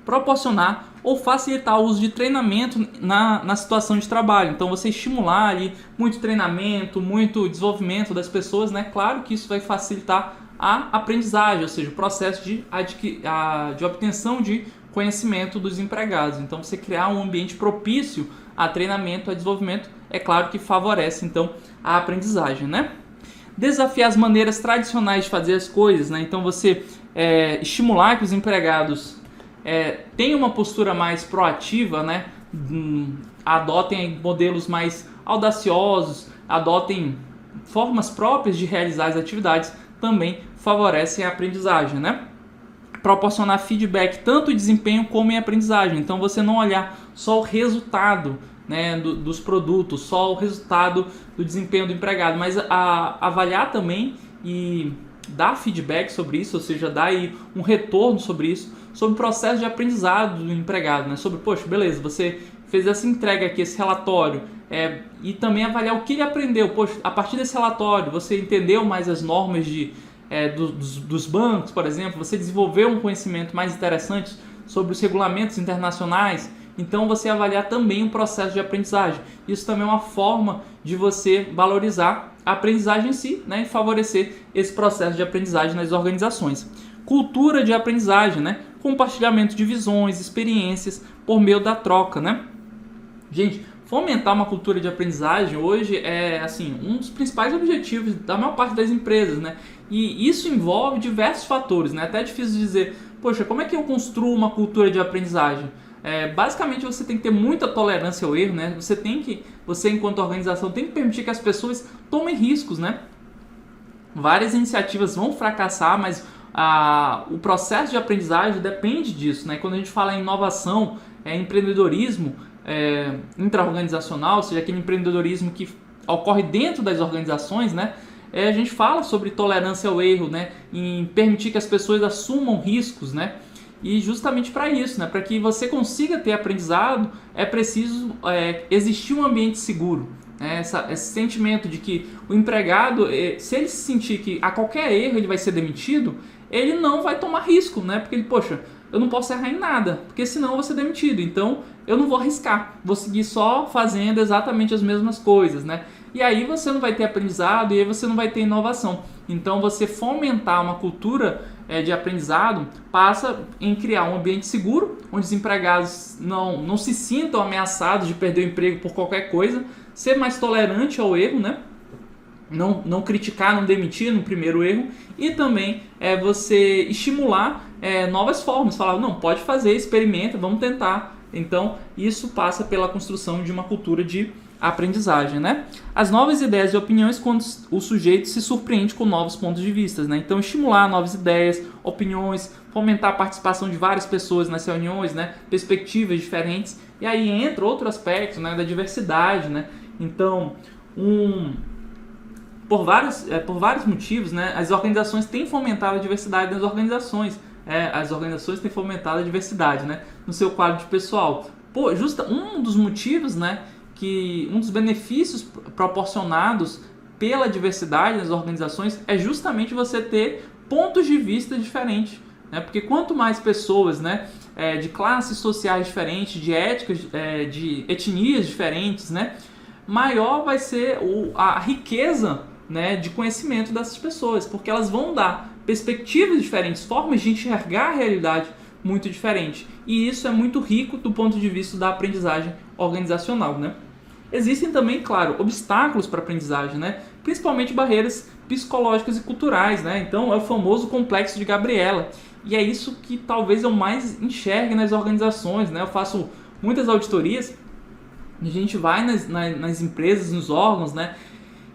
Proporcionar ou facilitar o uso de treinamento na situação de trabalho. Então, você estimular ali muito treinamento, muito desenvolvimento das pessoas, né? Claro que isso vai facilitar a aprendizagem, ou seja, o processo de obtenção de conhecimento dos empregados. Então, você criar um ambiente propício a treinamento, a desenvolvimento, é claro que favorece, então, a aprendizagem, né? Desafiar as maneiras tradicionais de fazer as coisas, né? Então, você estimular que os empregados tenham uma postura mais proativa, né? Adotem modelos mais audaciosos, adotem formas próprias de realizar as atividades, também favorecem a aprendizagem, né? Proporcionar feedback tanto em desempenho como em aprendizagem. Então, você não olhar só o resultado, né, dos produtos, só o resultado do desempenho do empregado, mas avaliar também e dar feedback sobre isso, ou seja, dar aí um retorno sobre isso, sobre o processo de aprendizado do empregado, né? Sobre, poxa, beleza, você fez essa entrega aqui, esse relatório, e também avaliar o que ele aprendeu. Poxa, a partir desse relatório, você entendeu mais as normas dos bancos, por exemplo, você desenvolveu um conhecimento mais interessante sobre os regulamentos internacionais. Então, você avaliar também o processo de aprendizagem. Isso também é uma forma de você valorizar a aprendizagem em si, né, e favorecer esse processo de aprendizagem nas organizações. Cultura de aprendizagem, né? Compartilhamento de visões, experiências por meio da troca, né? Gente, fomentar uma cultura de aprendizagem hoje é, assim, um dos principais objetivos da maior parte das empresas, né? E isso envolve diversos fatores, né? Até é difícil dizer, poxa, como é que eu construo uma cultura de aprendizagem? Basicamente, você tem que ter muita tolerância ao erro, né? Você enquanto organização tem que permitir que as pessoas tomem riscos, né? Várias iniciativas vão fracassar, mas o processo de aprendizagem depende disso, né? Quando a gente fala em inovação, empreendedorismo intra-organizacional, ou seja, aquele empreendedorismo que ocorre dentro das organizações, né? A gente fala sobre tolerância ao erro, né? Em permitir que as pessoas assumam riscos, né? E justamente para isso, né? Para que você consiga ter aprendizado, é preciso existir um ambiente seguro. Esse sentimento de que o empregado, se ele se sentir que a qualquer erro ele vai ser demitido, ele não vai tomar risco, né? Porque ele, poxa, eu não posso errar em nada, porque senão eu vou ser demitido. Então, eu não vou arriscar, vou seguir só fazendo exatamente as mesmas coisas, né? E aí você não vai ter aprendizado e aí você não vai ter inovação. Então, você fomentar uma cultura de aprendizado passa em criar um ambiente seguro, onde os empregados não se sintam ameaçados de perder o emprego por qualquer coisa, ser mais tolerante ao erro, né? Não criticar, não demitir no primeiro erro, e também você estimular novas formas, falar, não, pode fazer, experimenta, vamos tentar. Então, isso passa pela construção de uma cultura de aprendizagem, né? As novas ideias e opiniões quando o sujeito se surpreende com novos pontos de vista, né? Então, estimular novas ideias, opiniões, fomentar a participação de várias pessoas nas reuniões, né? Perspectivas diferentes, e aí entra outro aspecto, né? Da diversidade, né? Então, por vários motivos, né? As organizações têm fomentado a diversidade nas organizações. As organizações têm fomentado a diversidade, né? No seu quadro de pessoal. Um dos motivos, né? Um dos benefícios proporcionados pela diversidade nas organizações é justamente você ter pontos de vista diferentes, né? Porque quanto mais pessoas, né, de classes sociais diferentes, de éticas, de etnias diferentes, né, maior vai ser a riqueza, né, de conhecimento dessas pessoas, porque elas vão dar perspectivas diferentes, formas de enxergar a realidade muito diferentes. E isso é muito rico do ponto de vista da aprendizagem organizacional, né? Existem também, claro, obstáculos para a aprendizagem, né? Principalmente barreiras psicológicas e culturais, né? Então, é o famoso complexo de Gabriela. E é isso que talvez eu mais enxergue nas organizações, né? Eu faço muitas auditorias, a gente vai nas empresas, nos órgãos, né?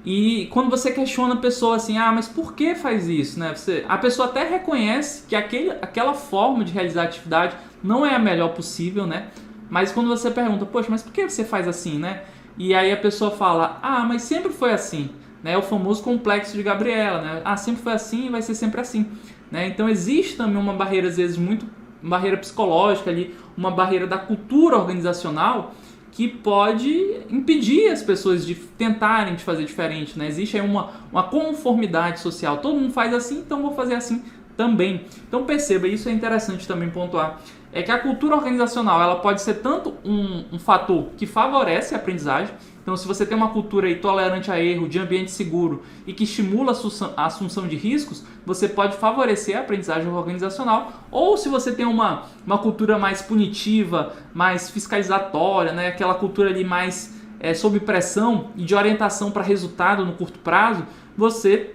E quando você questiona a pessoa assim, mas por que faz isso, né? A pessoa até reconhece que aquela forma de realizar a atividade não é a melhor possível, né? Mas quando você pergunta, poxa, mas por que você faz assim, né? E aí a pessoa fala, mas sempre foi assim, né? O famoso complexo de Gabriela, né? Sempre foi assim e vai ser sempre assim, né? Então existe também uma barreira, às vezes, uma barreira psicológica ali, uma barreira da cultura organizacional que pode impedir as pessoas de tentarem de fazer diferente, né? Existe aí uma conformidade social. Todo mundo faz assim, então vou fazer assim também. Então perceba, isso é interessante também pontuar, é que a cultura organizacional ela pode ser tanto um fator que favorece a aprendizagem. Então, se você tem uma cultura aí tolerante a erro, de ambiente seguro e que estimula a assunção de riscos, você pode favorecer a aprendizagem organizacional. Ou se você tem uma cultura mais punitiva, mais fiscalizatória, né? Aquela cultura ali mais sob pressão e de orientação para resultado no curto prazo, você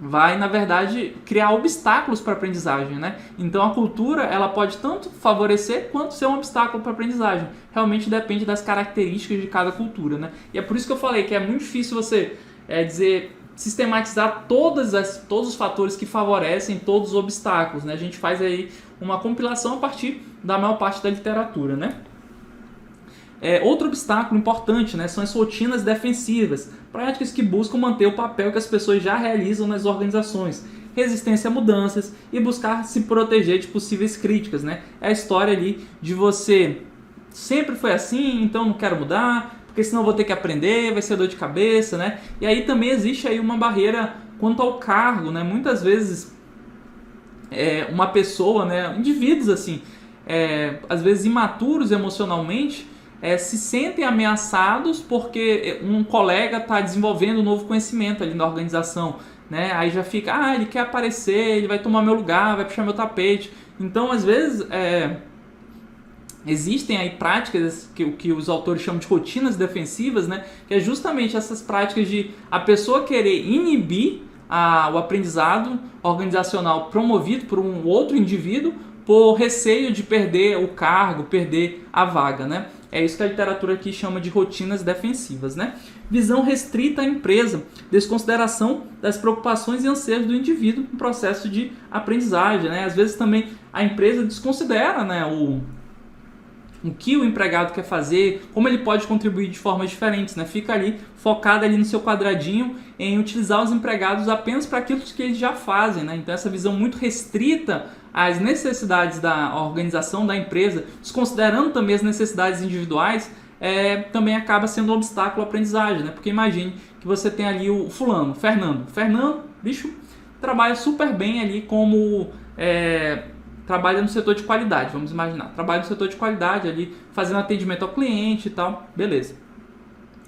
vai, na verdade, criar obstáculos para a aprendizagem, né? Então a cultura ela pode tanto favorecer quanto ser um obstáculo para a aprendizagem. Realmente depende das características de cada cultura, né? E é por isso que eu falei que é muito difícil você sistematizar todos os fatores que favorecem todos os obstáculos, né? A gente faz aí uma compilação a partir da maior parte da literatura, né? Outro obstáculo importante, né, são as rotinas defensivas, práticas que buscam manter o papel que as pessoas já realizam nas organizações, resistência a mudanças e buscar se proteger de possíveis críticas, né? É a história ali de você sempre foi assim, então não quero mudar, porque senão vou ter que aprender, vai ser dor de cabeça, né? E aí também existe aí uma barreira quanto ao cargo, né? Muitas vezes uma pessoa, né, indivíduos assim, às vezes imaturos emocionalmente, se sentem ameaçados porque um colega está desenvolvendo um novo conhecimento ali na organização, né? Aí já fica, ele quer aparecer, ele vai tomar meu lugar, vai puxar meu tapete. Então, às vezes, existem aí práticas que os autores chamam de rotinas defensivas, né? Que é justamente essas práticas de a pessoa querer inibir o aprendizado organizacional promovido por um outro indivíduo por receio de perder o cargo, perder a vaga, né? É isso que a literatura aqui chama de rotinas defensivas, né? Visão restrita à empresa, desconsideração das preocupações e anseios do indivíduo no processo de aprendizagem, né? Às vezes também a empresa desconsidera, né, o que o empregado quer fazer, como ele pode contribuir de formas diferentes, né? Fica ali focado ali no seu quadradinho em utilizar os empregados apenas para aquilo que eles já fazem, né? Então essa visão muito restrita às necessidades da organização da empresa, desconsiderando também as necessidades individuais, também acaba sendo um obstáculo à aprendizagem, né? Porque imagine que você tem ali o Fernando, bicho, trabalha super bem ali como trabalha no setor de qualidade, vamos imaginar. Trabalha no setor de qualidade ali, fazendo atendimento ao cliente e tal, beleza.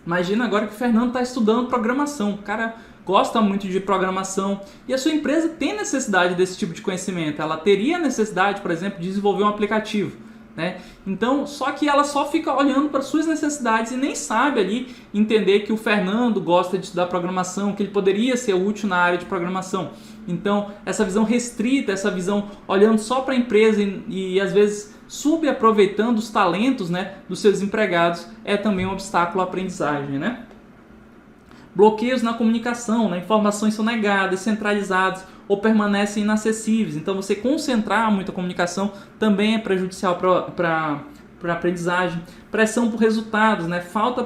Imagina agora que o Fernando está estudando programação, o cara gosta muito de programação e a sua empresa tem necessidade desse tipo de conhecimento. Ela teria necessidade, por exemplo, de desenvolver um aplicativo, né? Então, só que ela só fica olhando para suas necessidades e nem sabe ali entender que o Fernando gosta de estudar programação, que ele poderia ser útil na área de programação. Então, essa visão restrita, essa visão olhando só para a empresa e às vezes subaproveitando os talentos, né, dos seus empregados é também um obstáculo à aprendizagem, né? Bloqueios na comunicação, né? Informações são negadas, centralizadas ou permanecem inacessíveis. Então, você concentrar muita comunicação também é prejudicial para a aprendizagem. Pressão por resultados, né? Falta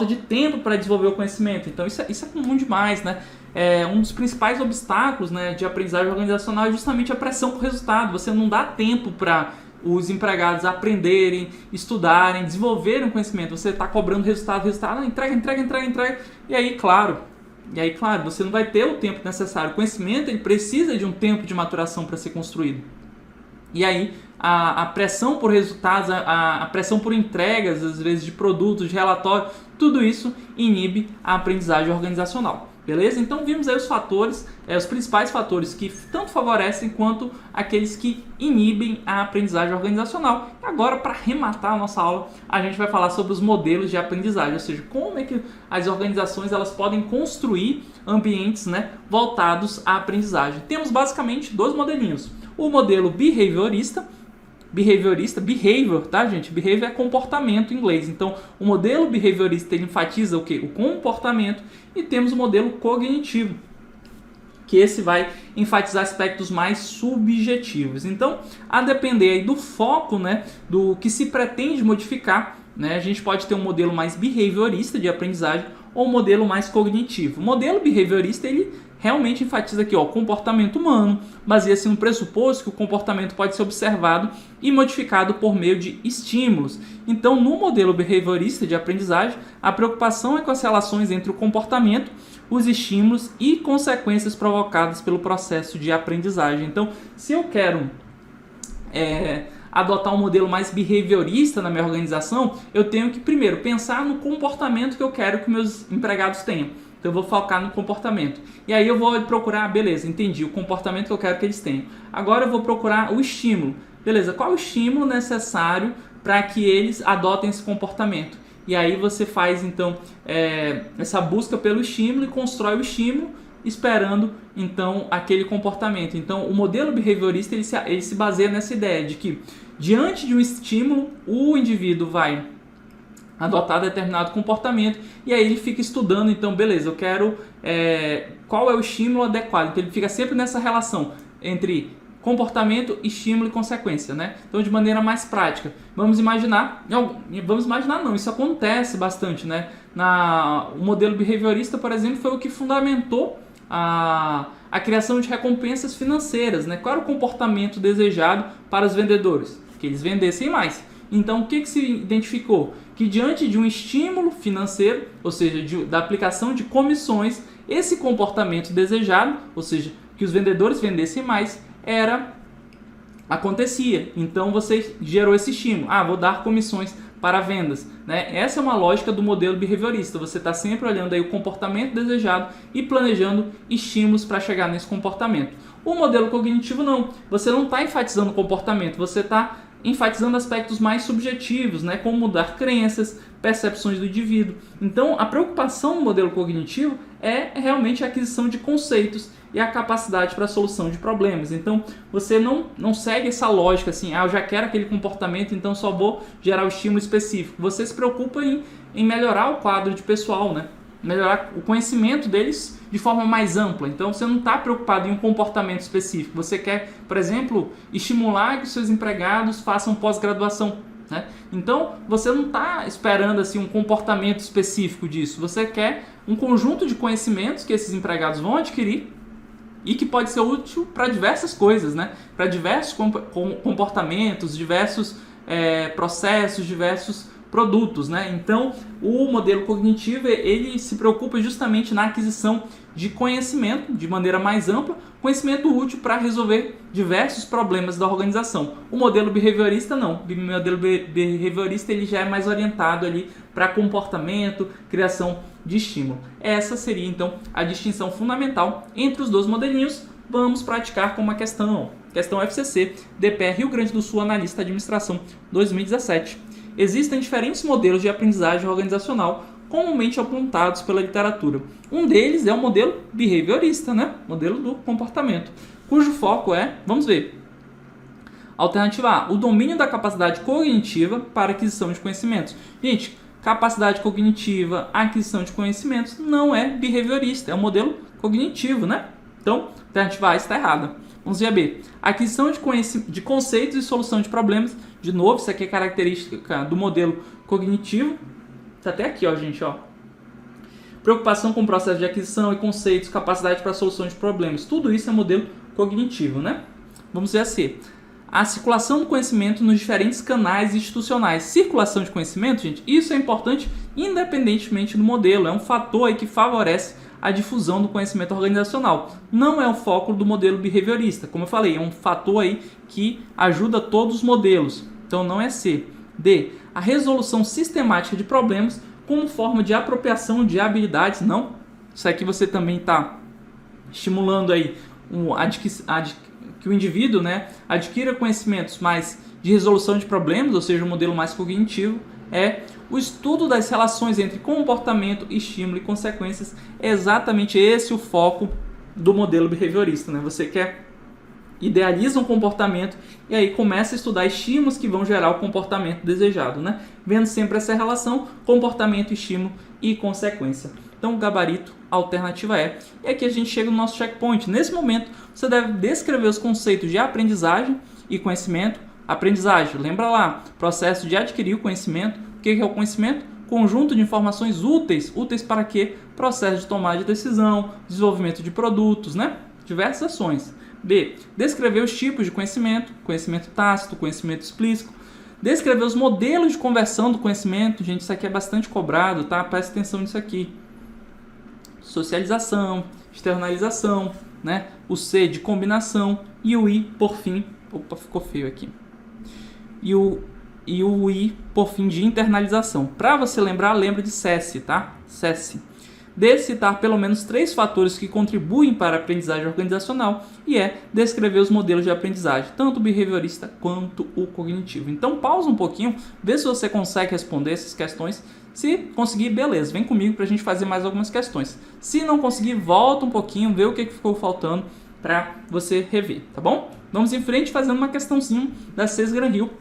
de tempo para desenvolver o conhecimento. Então, isso é comum demais, né? Um dos principais obstáculos, né, de aprendizagem organizacional é justamente a pressão por resultado. Você não dá tempo para os empregados aprenderem, estudarem, desenvolverem conhecimento. Você está cobrando resultado, entrega. E aí, claro, você não vai ter o tempo necessário. O conhecimento ele precisa de um tempo de maturação para ser construído. E aí, a pressão por resultados, a pressão por entregas, às vezes, de produtos, de relatório, tudo isso inibe a aprendizagem organizacional. Beleza? Então vimos aí os fatores, os principais fatores que tanto favorecem quanto aqueles que inibem a aprendizagem organizacional. E agora, para arrematar a nossa aula, a gente vai falar sobre os modelos de aprendizagem, ou seja, como é que as organizações elas podem construir ambientes, né, voltados à aprendizagem. Temos basicamente dois modelinhos. O modelo behaviorista, behaviorista, behavior, tá, gente? Behavior é comportamento em inglês. Então, o modelo behaviorista ele enfatiza o quê? O comportamento, e temos o modelo cognitivo, que esse vai enfatizar aspectos mais subjetivos. Então, a depender aí do foco, né, do que se pretende modificar, né, a gente pode ter um modelo mais behaviorista de aprendizagem ou um modelo mais cognitivo. O modelo behaviorista, ele realmente enfatiza aqui, ó, o comportamento humano, baseia-se no pressuposto que o comportamento pode ser observado e modificado por meio de estímulos. Então, no modelo behaviorista de aprendizagem, a preocupação é com as relações entre o comportamento, os estímulos e consequências provocadas pelo processo de aprendizagem. Então, se eu quero adotar um modelo mais behaviorista na minha organização, eu tenho que primeiro pensar no comportamento que eu quero que meus empregados tenham. Então eu vou focar no comportamento. E aí eu vou procurar, beleza, entendi o comportamento que eu quero que eles tenham. Agora eu vou procurar o estímulo. Beleza, qual é o estímulo necessário para que eles adotem esse comportamento? E aí você faz então essa busca pelo estímulo e constrói o estímulo esperando então aquele comportamento. Então o modelo behaviorista ele se baseia nessa ideia de que diante de um estímulo o indivíduo vai adotar determinado comportamento e aí ele fica estudando, então beleza, eu quero qual é o estímulo adequado. Então ele fica sempre nessa relação entre comportamento, estímulo e consequência, né? Então de maneira mais prática, vamos imaginar não, isso acontece bastante, né? O modelo behaviorista, por exemplo, foi o que fundamentou a criação de recompensas financeiras, né? Qual era o comportamento desejado para os vendedores? Que eles vendessem mais. Então, o que se identificou? Que diante de um estímulo financeiro, ou seja, da aplicação de comissões, esse comportamento desejado, ou seja, que os vendedores vendessem mais, acontecia. Então, você gerou esse estímulo. Vou dar comissões para vendas, né? Essa é uma lógica do modelo behaviorista. Você está sempre olhando aí o comportamento desejado e planejando estímulos para chegar nesse comportamento. O modelo cognitivo não. Você não está enfatizando o comportamento, você está enfatizando aspectos mais subjetivos, né, como mudar crenças, percepções do indivíduo. Então, a preocupação no modelo cognitivo é realmente a aquisição de conceitos e a capacidade para a solução de problemas. Então, você não segue essa lógica assim, eu já quero aquele comportamento, então só vou gerar o estímulo específico. Você se preocupa em melhorar o quadro de pessoal, né? Melhorar o conhecimento deles de forma mais ampla. Então você não está preocupado em um comportamento específico. Você quer, por exemplo, estimular que os seus empregados façam pós-graduação, né? Então você não está esperando assim, um comportamento específico disso. Você quer um conjunto de conhecimentos que esses empregados vão adquirir e que pode ser útil para diversas coisas, né? Para diversos comportamentos, diversos processos, diversos produtos, né? Então, o modelo cognitivo ele se preocupa justamente na aquisição de conhecimento de maneira mais ampla, conhecimento útil para resolver diversos problemas da organização. O modelo behaviorista não. O modelo behaviorista ele já é mais orientado ali para comportamento, criação de estímulo. Essa seria então a distinção fundamental entre os dois modelinhos. Vamos praticar com uma questão FCC, DPE Rio Grande do Sul, analista de administração 2017. Existem diferentes modelos de aprendizagem organizacional comumente apontados pela literatura. Um deles é o modelo behaviorista, né? Modelo do comportamento, cujo foco vamos ver, alternativa A, o domínio da capacidade cognitiva para aquisição de conhecimentos. Gente, capacidade cognitiva, aquisição de conhecimentos não é behaviorista, é um modelo cognitivo, né? Então, a alternativa A está errada. Vamos ver a B. Aquisição de conceitos e solução de problemas. De novo, isso aqui é característica do modelo cognitivo. Está até aqui, ó, gente. Ó. Preocupação com o processo de aquisição e conceitos, capacidade para solução de problemas. Tudo isso é modelo cognitivo, né? Vamos ver a C. A circulação do conhecimento nos diferentes canais institucionais. Circulação de conhecimento, gente, isso é importante independentemente do modelo. É um fator aí que favorece a difusão do conhecimento organizacional. Não é o foco do modelo behaviorista. Como eu falei, é um fator aí que ajuda todos os modelos. Então não é C. D. A resolução sistemática de problemas como forma de apropriação de habilidades. Não. Isso aqui você também está estimulando aí que o indivíduo, né, adquira conhecimentos mais de resolução de problemas, ou seja, um modelo mais cognitivo. É o estudo das relações entre comportamento, estímulo e consequências. É exatamente esse o foco do modelo behaviorista, né? Você quer idealiza um comportamento e aí começa a estudar estímulos que vão gerar o comportamento desejado, né? Vendo sempre essa relação comportamento, estímulo e consequência. Então, o gabarito, a alternativa é. E aqui a gente chega no nosso checkpoint. Nesse momento, você deve descrever os conceitos de aprendizagem e conhecimento. Aprendizagem, lembra lá, processo de adquirir o conhecimento. O que é o conhecimento? Conjunto de informações úteis. Úteis para quê? Processo de tomada de decisão, desenvolvimento de produtos, né? Diversas ações. B. Descrever os tipos de conhecimento. Conhecimento tácito, conhecimento explícito. Descrever os modelos de conversão do conhecimento. Gente, isso aqui é bastante cobrado, tá? Presta atenção nisso aqui. Socialização, externalização, né? O C de combinação e o I, por fim... Opa, ficou feio aqui. E o I, por fim, de internalização. Para você lembrar, lembre de SESI, tá? SESI. Deve citar pelo menos 3 fatores que contribuem para a aprendizagem organizacional e é descrever os modelos de aprendizagem, tanto o behaviorista quanto o cognitivo. Então, pausa um pouquinho, vê se você consegue responder essas questões. Se conseguir, beleza, vem comigo para a gente fazer mais algumas questões. Se não conseguir, volta um pouquinho, vê o que ficou faltando para você rever, tá bom? Vamos em frente fazendo uma questãozinha da CES Gran Rio.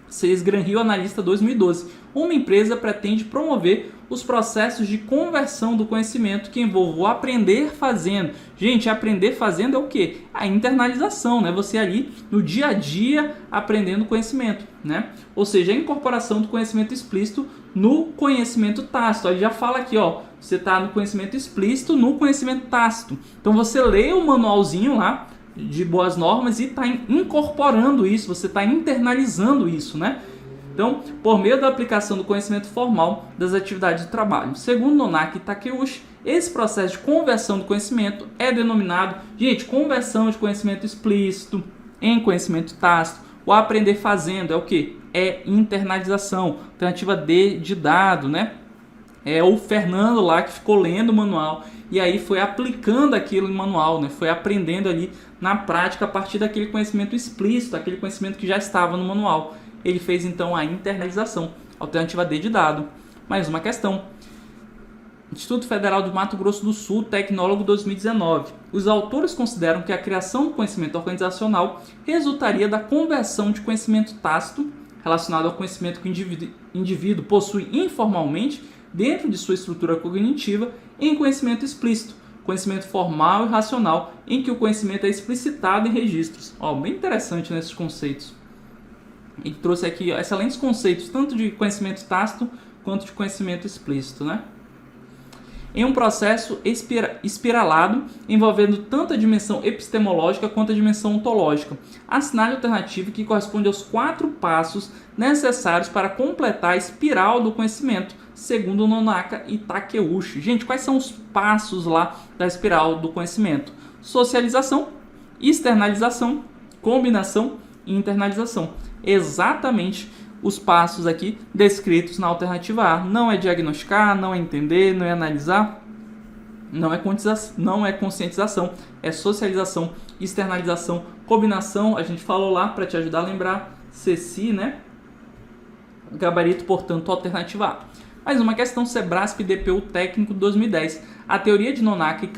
CES Gran Rio Analista 2012. Uma empresa pretende promover os processos de conversão do conhecimento que envolvam o aprender fazendo. Gente, aprender fazendo é o quê? A internalização, né? Você ali no dia a dia aprendendo conhecimento, né? Ou seja, a incorporação do conhecimento explícito no conhecimento tácito. Ele já fala aqui, ó, você está no conhecimento explícito, no conhecimento tácito. Então você lê o manualzinho lá de boas normas e está incorporando isso, você está internalizando isso, né? Então, por meio da aplicação do conhecimento formal das atividades de trabalho. Segundo Nonaka e Takeuchi, esse processo de conversão do conhecimento é denominado, gente, conversão de conhecimento explícito em conhecimento tácito. O aprender fazendo é o que? É internalização, alternativa D de dado, né? É o Fernando lá que ficou lendo o manual e aí foi aplicando aquilo no manual, né? Foi aprendendo ali na prática a partir daquele conhecimento explícito, aquele conhecimento que já estava no manual. Ele fez então a internalização, alternativa D de dado. Mais uma questão. Instituto Federal do Mato Grosso do Sul, Tecnólogo 2019. Os autores consideram que a criação do conhecimento organizacional resultaria da conversão de conhecimento tácito, relacionado ao conhecimento que o indivíduo possui informalmente dentro de sua estrutura cognitiva, em conhecimento explícito, conhecimento formal e racional, em que o conhecimento é explicitado em registros. Ó, bem interessante nesses conceitos. Ele trouxe aqui excelentes conceitos, tanto de conhecimento tácito quanto de conhecimento explícito, né? Em um processo espiralado, envolvendo tanto a dimensão epistemológica quanto a dimensão ontológica. Assinale a alternativa que corresponde aos 4 passos necessários para completar a espiral do conhecimento, segundo Nonaka e Takeuchi. Gente, quais são os passos lá da espiral do conhecimento? Socialização, externalização, combinação e internalização. Exatamente os passos aqui descritos na alternativa A. Não é diagnosticar, não é entender, não é analisar, não é conscientização, é socialização, externalização, combinação. A gente falou lá para te ajudar a lembrar, CESI, né? Gabarito, portanto, alternativa A. Mais uma questão, Sebrasp DPU Técnico 2010. A teoria de Nonaka e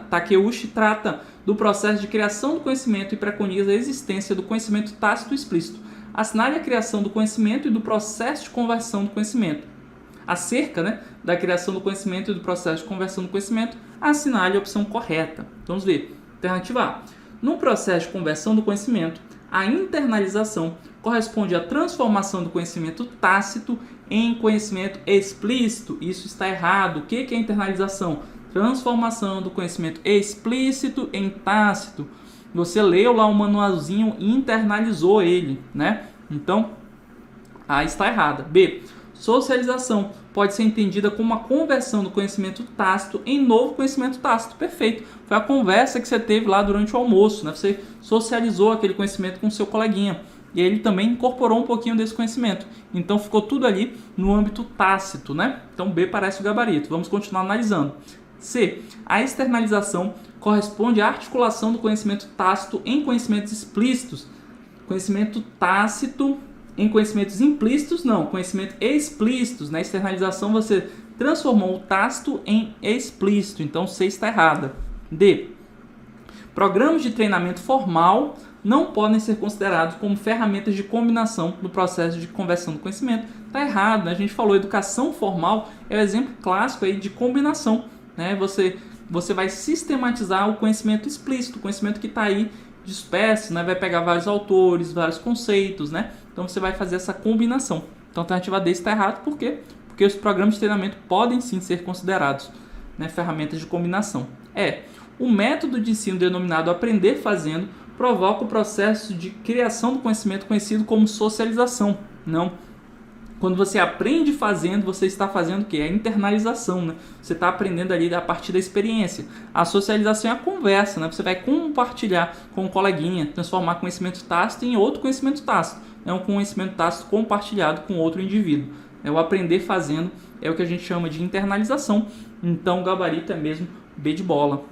Takeuchi trata do processo de criação do conhecimento e preconiza a existência do conhecimento tácito e explícito. Assinale a criação do conhecimento e do processo de conversão do conhecimento. Acerca, né, da criação do conhecimento e do processo de conversão do conhecimento, assinale a opção correta. Vamos ver. Alternativa A. No processo de conversão do conhecimento, a internalização corresponde à transformação do conhecimento tácito em conhecimento explícito. Isso está errado. O que é internalização? Transformação do conhecimento explícito em tácito. Você leu lá o manualzinho e internalizou ele, né? Então, A está errada. B. Socialização pode ser entendida como uma conversão do conhecimento tácito em novo conhecimento tácito. Perfeito. Foi a conversa que você teve lá durante o almoço, né? Você socializou aquele conhecimento com o seu coleguinha. E ele também incorporou um pouquinho desse conhecimento. Então, ficou tudo ali no âmbito tácito, né? Então, B parece o gabarito. Vamos continuar analisando. C. A externalização corresponde à articulação do conhecimento tácito em conhecimentos explícitos. Conhecimento tácito em conhecimentos implícitos, não. Conhecimento explícitos. Na externalização, você transformou o tácito em explícito. Então, C está errada. D. Programas de treinamento formal não podem ser considerados como ferramentas de combinação no processo de conversão do conhecimento. Está errado, né? A gente falou, educação formal é o exemplo clássico aí de combinação, né? Você vai sistematizar o conhecimento explícito, o conhecimento que está aí disperso, né? Vai pegar vários autores, vários conceitos, né? Então você vai fazer essa combinação. Então a alternativa D está errada, por quê? Porque os programas de treinamento podem sim ser considerados, né, ferramentas de combinação. O método de ensino denominado aprender fazendo provoca o processo de criação do conhecimento conhecido como socialização. Não. Quando você aprende fazendo, você está fazendo o quê? A internalização, né? Você está aprendendo ali a partir da experiência. A socialização é a conversa, né? Você vai compartilhar com um coleguinha, transformar conhecimento tácito em outro conhecimento tácito. É um conhecimento tácito compartilhado com outro indivíduo. O aprender fazendo é o que a gente chama de internalização. Então o gabarito é mesmo B de bola.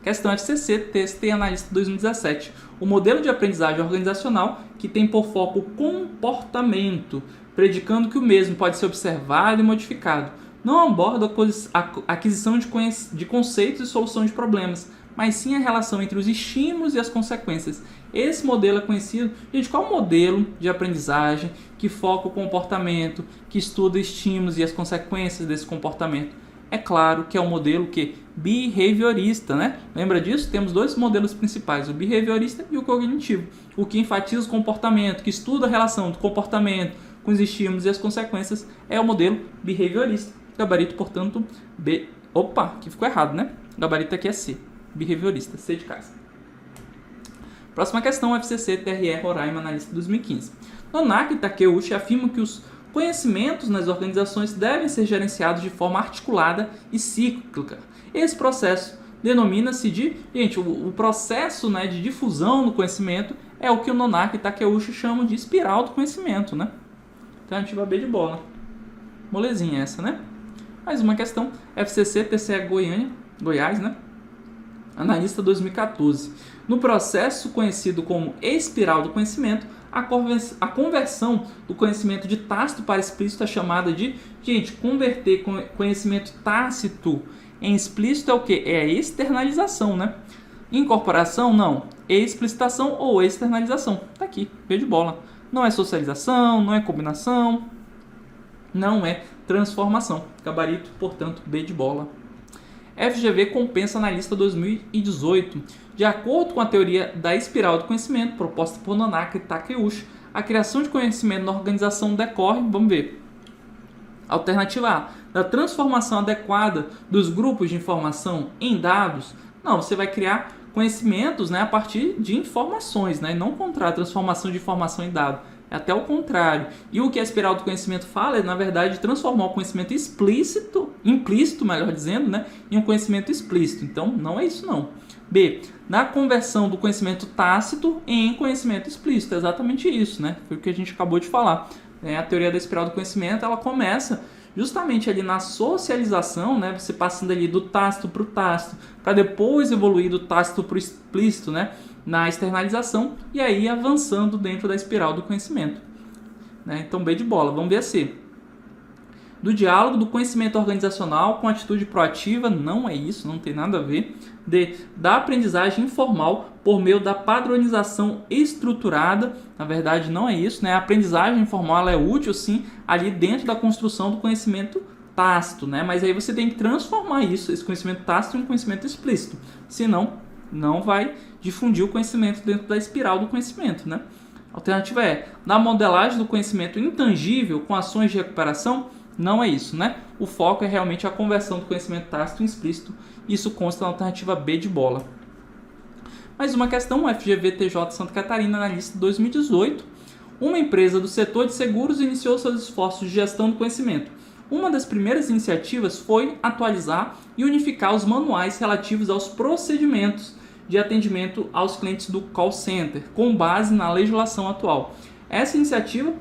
Questão FCC, TST Analista 2017. O modelo de aprendizagem organizacional que tem por foco o comportamento, predicando que o mesmo pode ser observado e modificado, não aborda a aquisição de conceitos e solução de problemas, mas sim a relação entre os estímulos e as consequências. Esse modelo é conhecido... Gente, qual é o modelo de aprendizagem que foca o comportamento, que estuda estímulos e as consequências desse comportamento? É claro que é o modelo que behaviorista, né? Lembra disso? Temos dois modelos principais, o behaviorista e o cognitivo. O que enfatiza o comportamento, que estuda a relação do comportamento com os estímulos e as consequências, é o modelo behaviorista. Gabarito, portanto, B. Opa, aqui ficou errado, né? Gabarito aqui é C. Behaviorista, C de casa. Próxima questão, FCC, TRE, Roraima, Analista 2015. Nonaka e Takeuchi afirmam que os conhecimentos nas organizações devem ser gerenciados de forma articulada e cíclica. Esse processo denomina-se de... Gente, o processo, né, de difusão do conhecimento é o que o Nonaka e Takeuchi chamam de espiral do conhecimento, né? Alternativa B de bola. Molezinha essa, né? Mais uma questão. FCC, TCE Goiás, né? Analista 2014. No processo conhecido como espiral do conhecimento, a conversão do conhecimento de tácito para explícito é chamada de... Gente, converter conhecimento tácito em explícito é o quê? É a externalização, né? Incorporação, não. Explicitação ou externalização. Tá aqui, B de bola. Não é socialização, não é combinação, não é transformação. Gabarito, portanto, B de bola. FGV compensa Analista 2018. De acordo com a teoria da espiral do conhecimento, proposta por Nonaka e Takeuchi, a criação de conhecimento na organização decorre, vamos ver, alternativa A, da transformação adequada dos grupos de informação em dados. Não, você vai criar conhecimentos, né, a partir de informações, né, não contra a transformação de informação em dado. É até o contrário. E o que a espiral do conhecimento fala é, na verdade, transformar o conhecimento implícito, melhor dizendo, né, em um conhecimento explícito. Então, não é isso não. B, na conversão do conhecimento tácito em conhecimento explícito. É exatamente isso, né? Foi o que a gente acabou de falar. A teoria da espiral do conhecimento, ela começa justamente ali na socialização, né? Você passando ali do tácito para o tácito, para depois evoluir do tácito para o explícito, né? Na externalização, e aí avançando dentro da espiral do conhecimento, né? Então, B de bola. Vamos ver a C. Do diálogo do conhecimento organizacional com atitude proativa, não é isso, não tem nada a ver. D, da aprendizagem informal por meio da padronização estruturada, na verdade não é isso, né? A aprendizagem informal ela é útil sim ali dentro da construção do conhecimento tácito, né? Mas aí você tem que transformar isso, esse conhecimento tácito em um conhecimento explícito, senão não vai difundir o conhecimento dentro da espiral do conhecimento, né? A alternativa é, na modelagem do conhecimento intangível com ações de recuperação, não é isso, né? O foco é realmente a conversão do conhecimento tácito em explícito. Isso consta na alternativa B de bola. Mais uma questão, FGV TJ Santa Catarina, Analista 2018. Uma empresa do setor de seguros iniciou seus esforços de gestão do conhecimento. Uma das primeiras iniciativas foi atualizar e unificar os manuais relativos aos procedimentos de atendimento aos clientes do call center, com base na legislação atual. Essa iniciativa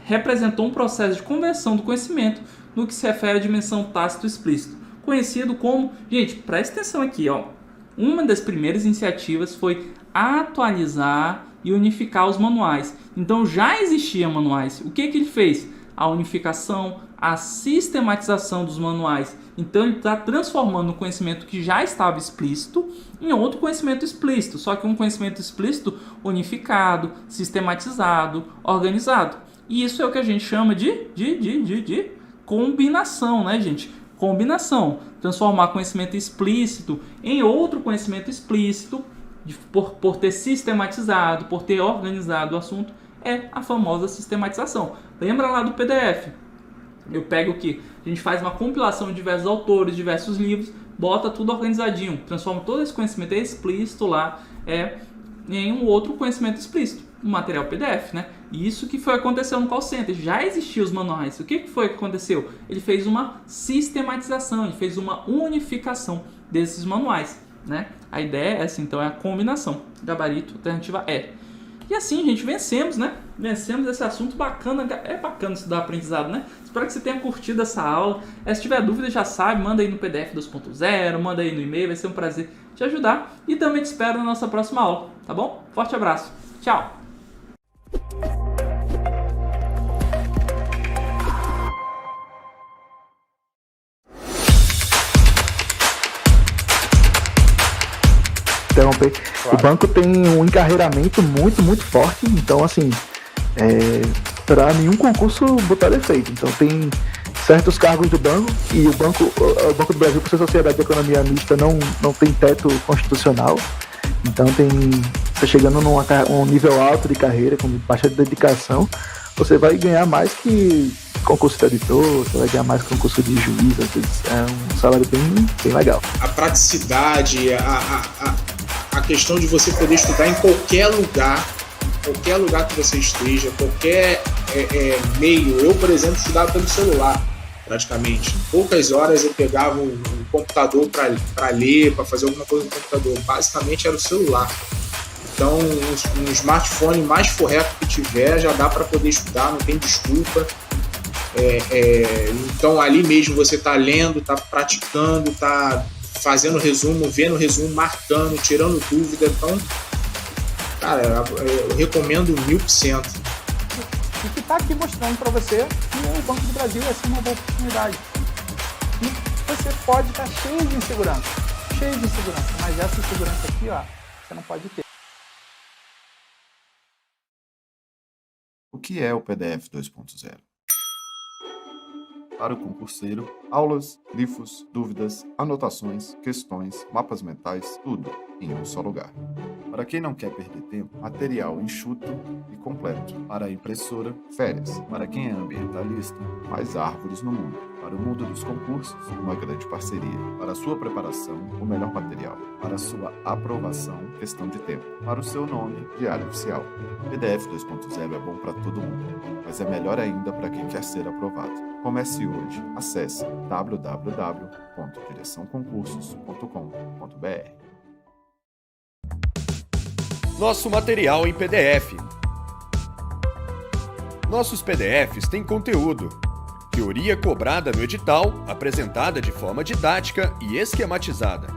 representou um processo de conversão do conhecimento no que se refere à dimensão tácito explícito, conhecido como... Gente, presta atenção aqui, ó. Uma das primeiras iniciativas foi atualizar e unificar os manuais. Então já existiam manuais. O que ele fez? A unificação, a sistematização dos manuais. Então ele está transformando um conhecimento que já estava explícito em outro conhecimento explícito, só que um conhecimento explícito unificado, sistematizado, organizado. E isso é o que a gente chama de combinação, né, gente? Combinação. Transformar conhecimento explícito em outro conhecimento explícito, por ter sistematizado, por ter organizado o assunto, é a famosa sistematização. Lembra lá do PDF? Eu pego que a gente faz uma compilação de diversos autores, diversos livros, bota tudo organizadinho, transforma todo esse conhecimento explícito lá em um outro conhecimento explícito, um material PDF, né? E isso que foi aconteceu no call center. Já existiam os manuais. O que foi que aconteceu? Ele fez uma sistematização, ele fez uma unificação desses manuais, né? A ideia é essa, então, é a combinação. Gabarito, alternativa E. E assim, gente, vencemos, né? Vencemos esse assunto bacana. É bacana estudar aprendizado, né? Espero que você tenha curtido essa aula. Se tiver dúvida, já sabe, manda aí no PDF 2.0, manda aí no e-mail, vai ser um prazer te ajudar. E também te espero na nossa próxima aula, tá bom? Forte abraço. Tchau! Interromper. Claro. O banco tem um encarreiramento muito forte, então assim, para nenhum concurso botar defeito. Então tem certos cargos do banco, e o Banco do Brasil, por ser sociedade de economia mista, não tem teto constitucional. Então você chegando um nível alto de carreira, com baixa dedicação, você vai ganhar mais que concurso de editor, você vai ganhar mais que concurso de juiz, às vezes é um salário bem legal. A praticidade, a questão de você poder estudar em qualquer lugar que você esteja, qualquer meio. Eu, por exemplo, estudava pelo celular, praticamente. Em poucas horas eu pegava um computador para ler, para fazer alguma coisa no computador. Basicamente era o celular. Então, um smartphone mais forreto que tiver, já dá para poder estudar, não tem desculpa. Então, ali mesmo você está lendo, está praticando, está fazendo resumo, vendo resumo, marcando, tirando dúvida. Então, cara, eu recomendo 1000%. E que está aqui mostrando para você que o Banco do Brasil é sim uma boa oportunidade. E você pode estar cheio de insegurança, mas essa insegurança aqui, ó, você não pode ter. O que é o PDF 2.0? Para o concurseiro, aulas, grifos, dúvidas, anotações, questões, mapas mentais, tudo em um só lugar. Para quem não quer perder tempo, material enxuto e completo. Para a impressora, férias. Para quem é ambientalista, mais árvores no mundo. Para o mundo dos concursos, uma grande parceria. Para a sua preparação, o melhor material. Para a sua aprovação, questão de tempo. Para o seu nome, diário oficial. PDF 2.0 é bom para todo mundo, mas é melhor ainda para quem quer ser aprovado. Comece hoje. Acesse www.direçãoconcursos.com.br. Nosso material em PDF. Nossos PDFs têm conteúdo. Teoria cobrada no edital, apresentada de forma didática e esquematizada.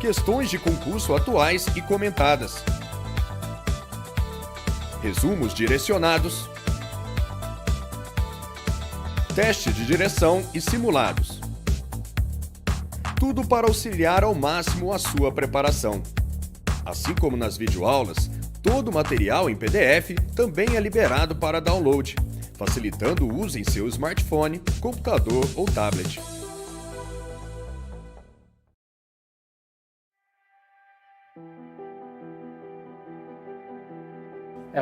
Questões de concurso atuais e comentadas. Resumos direcionados. Teste de direção e simulados. Tudo para auxiliar ao máximo a sua preparação. Assim como nas videoaulas, todo o material em PDF também é liberado para download, facilitando o uso em seu smartphone, computador ou tablet.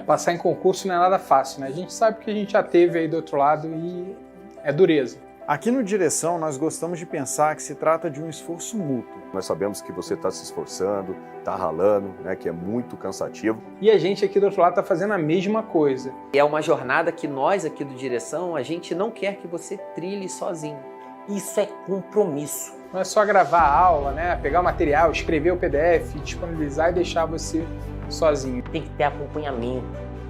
Passar em concurso não é nada fácil, né? A gente sabe que a gente já teve aí do outro lado e é dureza. Aqui no Direção, nós gostamos de pensar que se trata de um esforço mútuo. Nós sabemos que você está se esforçando, está ralando, né, que é muito cansativo. E a gente aqui do outro lado está fazendo a mesma coisa. É uma jornada que nós aqui do Direção, a gente não quer que você trilhe sozinho. Isso é compromisso. Não é só gravar a aula, né? Pegar o material, escrever o PDF, disponibilizar e deixar você sozinho. Tem que ter acompanhamento,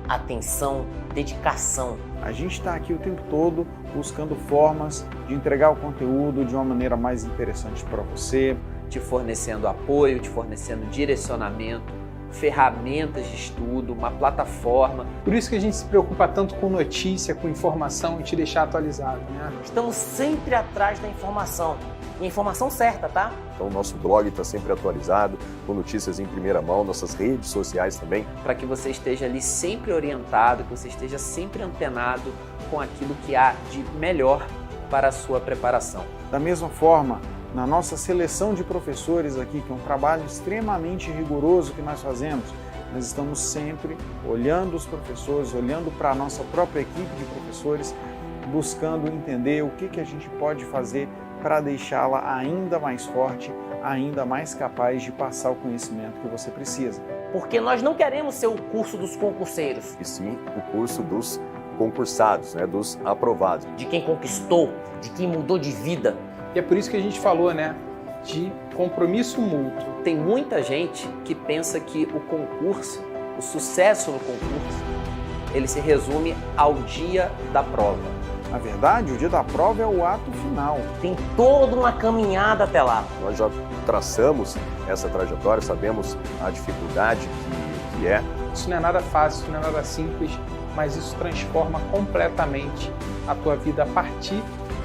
atenção, dedicação. A gente está aqui o tempo todo buscando formas de entregar o conteúdo de uma maneira mais interessante para você, te fornecendo apoio, te fornecendo direcionamento, ferramentas de estudo, uma plataforma. Por isso que a gente se preocupa tanto com notícia, com informação e te deixar atualizado, né? Estamos sempre atrás da informação. E informação certa, tá? Então, o nosso blog está sempre atualizado, com notícias em primeira mão, nossas redes sociais também. Para que você esteja ali sempre orientado, que você esteja sempre antenado com aquilo que há de melhor para a sua preparação. Da mesma forma, na nossa seleção de professores aqui, que é um trabalho extremamente rigoroso que nós fazemos, nós estamos sempre olhando os professores, olhando para a nossa própria equipe de professores, buscando entender o que a gente pode fazer para deixá-la ainda mais forte, ainda mais capaz de passar o conhecimento que você precisa. Porque nós não queremos ser o curso dos concurseiros. E sim o curso dos concursados, né, dos aprovados. De quem conquistou, de quem mudou de vida. E é por isso que a gente falou, né, de compromisso mútuo. Tem muita gente que pensa que o concurso, o sucesso no concurso, ele se resume ao dia da prova. Na verdade, o dia da prova é o ato final. Tem toda uma caminhada até lá. Nós já traçamos essa trajetória, sabemos a dificuldade que é. Isso não é nada fácil, isso não é nada simples, mas isso transforma completamente a tua vida a partir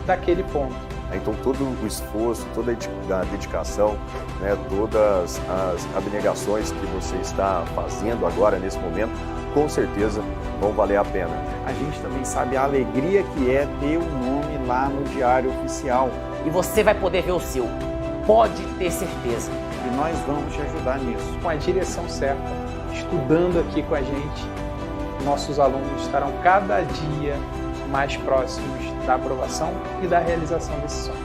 daquele ponto. Então todo o esforço, toda a dedicação, né, todas as abnegações que você está fazendo agora nesse momento, com certeza vão valer a pena. A gente também sabe a alegria que é ter o nome lá no Diário Oficial. E você vai poder ver o seu, pode ter certeza. E nós vamos te ajudar nisso. Com a direção certa, estudando aqui com a gente, nossos alunos estarão cada dia mais próximos da aprovação e da realização desse sonho.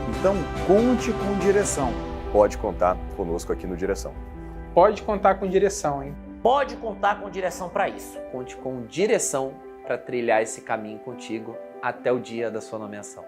Então, conte com direção. Pode contar conosco aqui no Direção. Pode contar com direção, hein? Pode contar com direção para isso. Conte com direção para trilhar esse caminho contigo até o dia da sua nomeação.